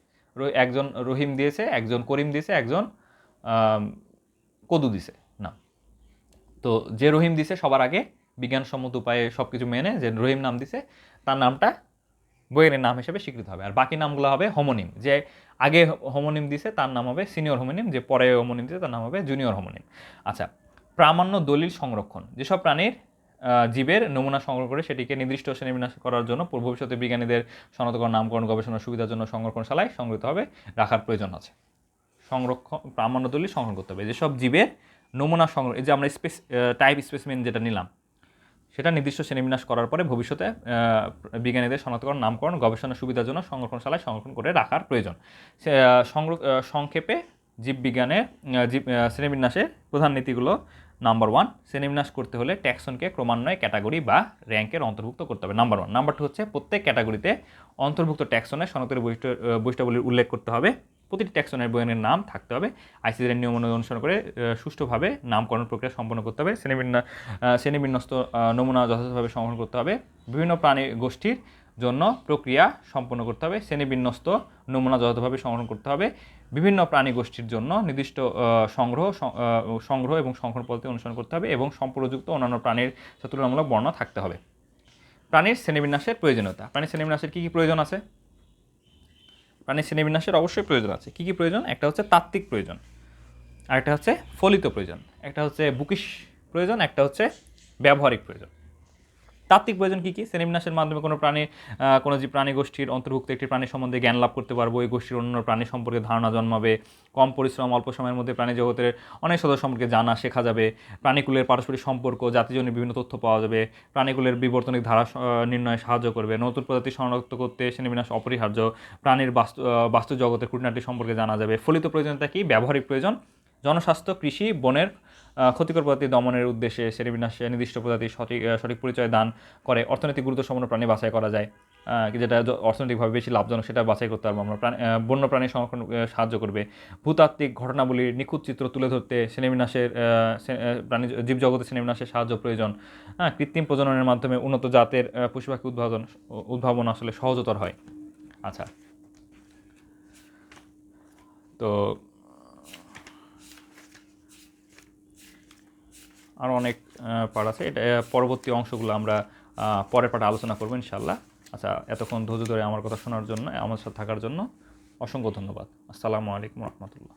একজন রহিম দিয়েছে, একজন করিম দিয়েছে, একজন কদু দিছে নাম। তো যে রহিম দিছে সবার আগে বিজ্ঞানসম্মত উপায়ে সব কিছু মেনে যে রহিম নাম দিছে তার নামটা বইয়ের নাম হিসেবে স্বীকৃত হবে, আর বাকি নামগুলো হবে হোমোনিম। যে আগে হোমোনিম দিছে তার নাম হবে সিনিয়র হোমোনিম, যে পরে হোমোনিম দিছে তার নাম হবে জুনিয়র হোমোনিম। আচ্ছা, প্রামাণ্য দলিল সংরক্ষণ। যেসব প্রাণীর জীবের নমুনা সংগ্রহ করে সেটিকে নির্দিষ্ট শ্রেণীবিন্যাস করার জন্য ভবিষ্যতে বিজ্ঞানীদের শনাক্তকরণ নামকরণ গবেষণার সুবিধার জন্য সংরক্ষণশালায় সংগৃহীত হবে রাখার প্রয়োজন আছে। প্রামাণ্য দলিল সংগ্রহ করতে হবে। যেসব জীবের নমুনা সংগ্রহ, এই যে আমরা টাইপ স্পেসিমেন যেটা নিলাম সেটা নির্দিষ্ট শ্রেণীবিন্যাস করার পরে ভবিষ্যতে বিজ্ঞানীদের শনাক্তকরণ নামকরণ গবেষণার সুবিধার জন্য সংরক্ষণশালায় সংরক্ষণ করে রাখার প্রয়োজন। সংক্ষেপে জীববিজ্ঞানের শ্রেণীবিন্যাসের প্রধান নীতিগুলো। নাম্বার 1, শ্রেণীবিন্যাস করতে হলে ট্যাক্সনকে ক্রমান্বয়ে ক্যাটাগরি বা র্যাঙ্কের অন্তর্ভুক্ত করতে হবে, নাম্বার 1। নাম্বার 2 হচ্ছে প্রত্যেক ক্যাটাগরিতে অন্তর্ভুক্ত ট্যাক্সনের শনাক্তের বৈশিষ্ট্যাবলীর উল্লেখ করতে হবে। প্রতিটি ট্যাক্সনের বইয়ের নাম থাকতে হবে। ICZN নিয়ম অনুসরণ করে সুষ্ঠুভাবে নামকরণ প্রক্রিয়া সম্পন্ন করতে হবে। শ্রেণীবিন্যস্ত নমুনা যথাযথভাবে সংগ্রহ করতে হবে। বিভিন্ন প্রাণী গোষ্ঠীর জন্য প্রক্রিয়া সম্পন্ন করতে হবে, শ্রেণীবিন্যস্ত নমুনা যথাযথভাবে সংগ্রহ করতে হবে, বিভিন্ন প্রাণী গোষ্ঠীর জন্য নির্দিষ্ট সংগ্রহ এবং সংরক্ষণ পদ্ধতি অনুসরণ করতে হবে এবং সম্পর্কযুক্ত অন্যান্য প্রাণীর সাথে তুলনামূলক বর্ণনা থাকতে হবে। প্রাণীর শ্রেণীবিন্যাসের প্রয়োজনীয়তা। প্রাণীর শ্রেণীবিন্যাসের কী কী প্রয়োজন আছে? প্রাণীর শ্রেণীবিন্যাসের অবশ্যই প্রয়োজন আছে। কী কী প্রয়োজন? একটা হচ্ছে তাত্ত্বিক প্রয়োজন, আরেকটা হচ্ছে ফলিত প্রয়োজন, একটা হচ্ছে বুকিশ প্রয়োজন, একটা হচ্ছে ব্যবহারিক প্রয়োজন। তাত্ত্বিক প্রয়োজন কী কী? শ্রেণীবিন্যাসের মাধ্যমে কোনো প্রাণী গোষ্ঠীর অন্তর্ভুক্ত একটি প্রাণী সম্বন্ধে জ্ঞান লাভ করতে পারবো, এই গোষ্ঠীর অন্য প্রাণী সম্পর্কে ধারণা জন্মাবে, কম পরিশ্রম অল্প সময়ের মধ্যে প্রাণী জগতের অনেক সদস্য সম্পর্কে জানা শেখা যাবে, প্রাণীকুলের পারস্পরিক সম্পর্ক জাতিজনিত বিভিন্ন তথ্য পাওয়া যাবে, প্রাণীকুলের বিবর্তনিক ধারা নির্ণয়ে সাহায্য করবে, নতুন প্রজাতি শনাক্ত করতে শ্রেণীবিন্যাস অপরিহার্য, প্রাণীর বাস্তু জগতের খুঁটিনাটি সম্পর্কে জানা যাবে। ফলিত প্রয়োজনীয়তা কি? ব্যবহারিক প্রয়োজন, জনস্বাস্থ্য, কৃষি, বনের ক্ষতিকর প্রজাতি দমনের উদ্দেশ্যে শ্রেণীবিন্যাসে নির্দিষ্ট প্রজাতির সঠিক পরিচয় দান করে, অর্থনৈতিক গুরুত্ব সম্পন্ন প্রাণী বাছাই করা যায়, যেটা অর্থনৈতিকভাবে বেশি লাভজনক সেটা বাছাই করতে পারবো আমরা। বন্য প্রাণী সংরক্ষণ সাহায্য করবে। ভূতাত্ত্বিক ঘটনাবলীর নিখুঁত চিত্র তুলে ধরতে শ্রেণীবিন্যাসের প্রাণী জীবজগতের শ্রেণীবিন্যাসের সাহায্য প্রয়োজন। কৃত্রিম প্রজননের মাধ্যমে উন্নত জাতের পশু পাখি উদ্ভাবন আসলে সহজতর হয়। আচ্ছা, তো আরও অনেক পার্ট আছে, এটা পরবর্তী অংশগুলো আমরা পরের পার্টে আলোচনা করবো ইনশাল্লাহ। আচ্ছা, এতক্ষণ ধৈর্য ধরে আমার কথা শোনার জন্য, আমার সাথে থাকার জন্য অসংখ্য ধন্যবাদ। আসসালামু আলাইকুম রহমতুল্লাহ।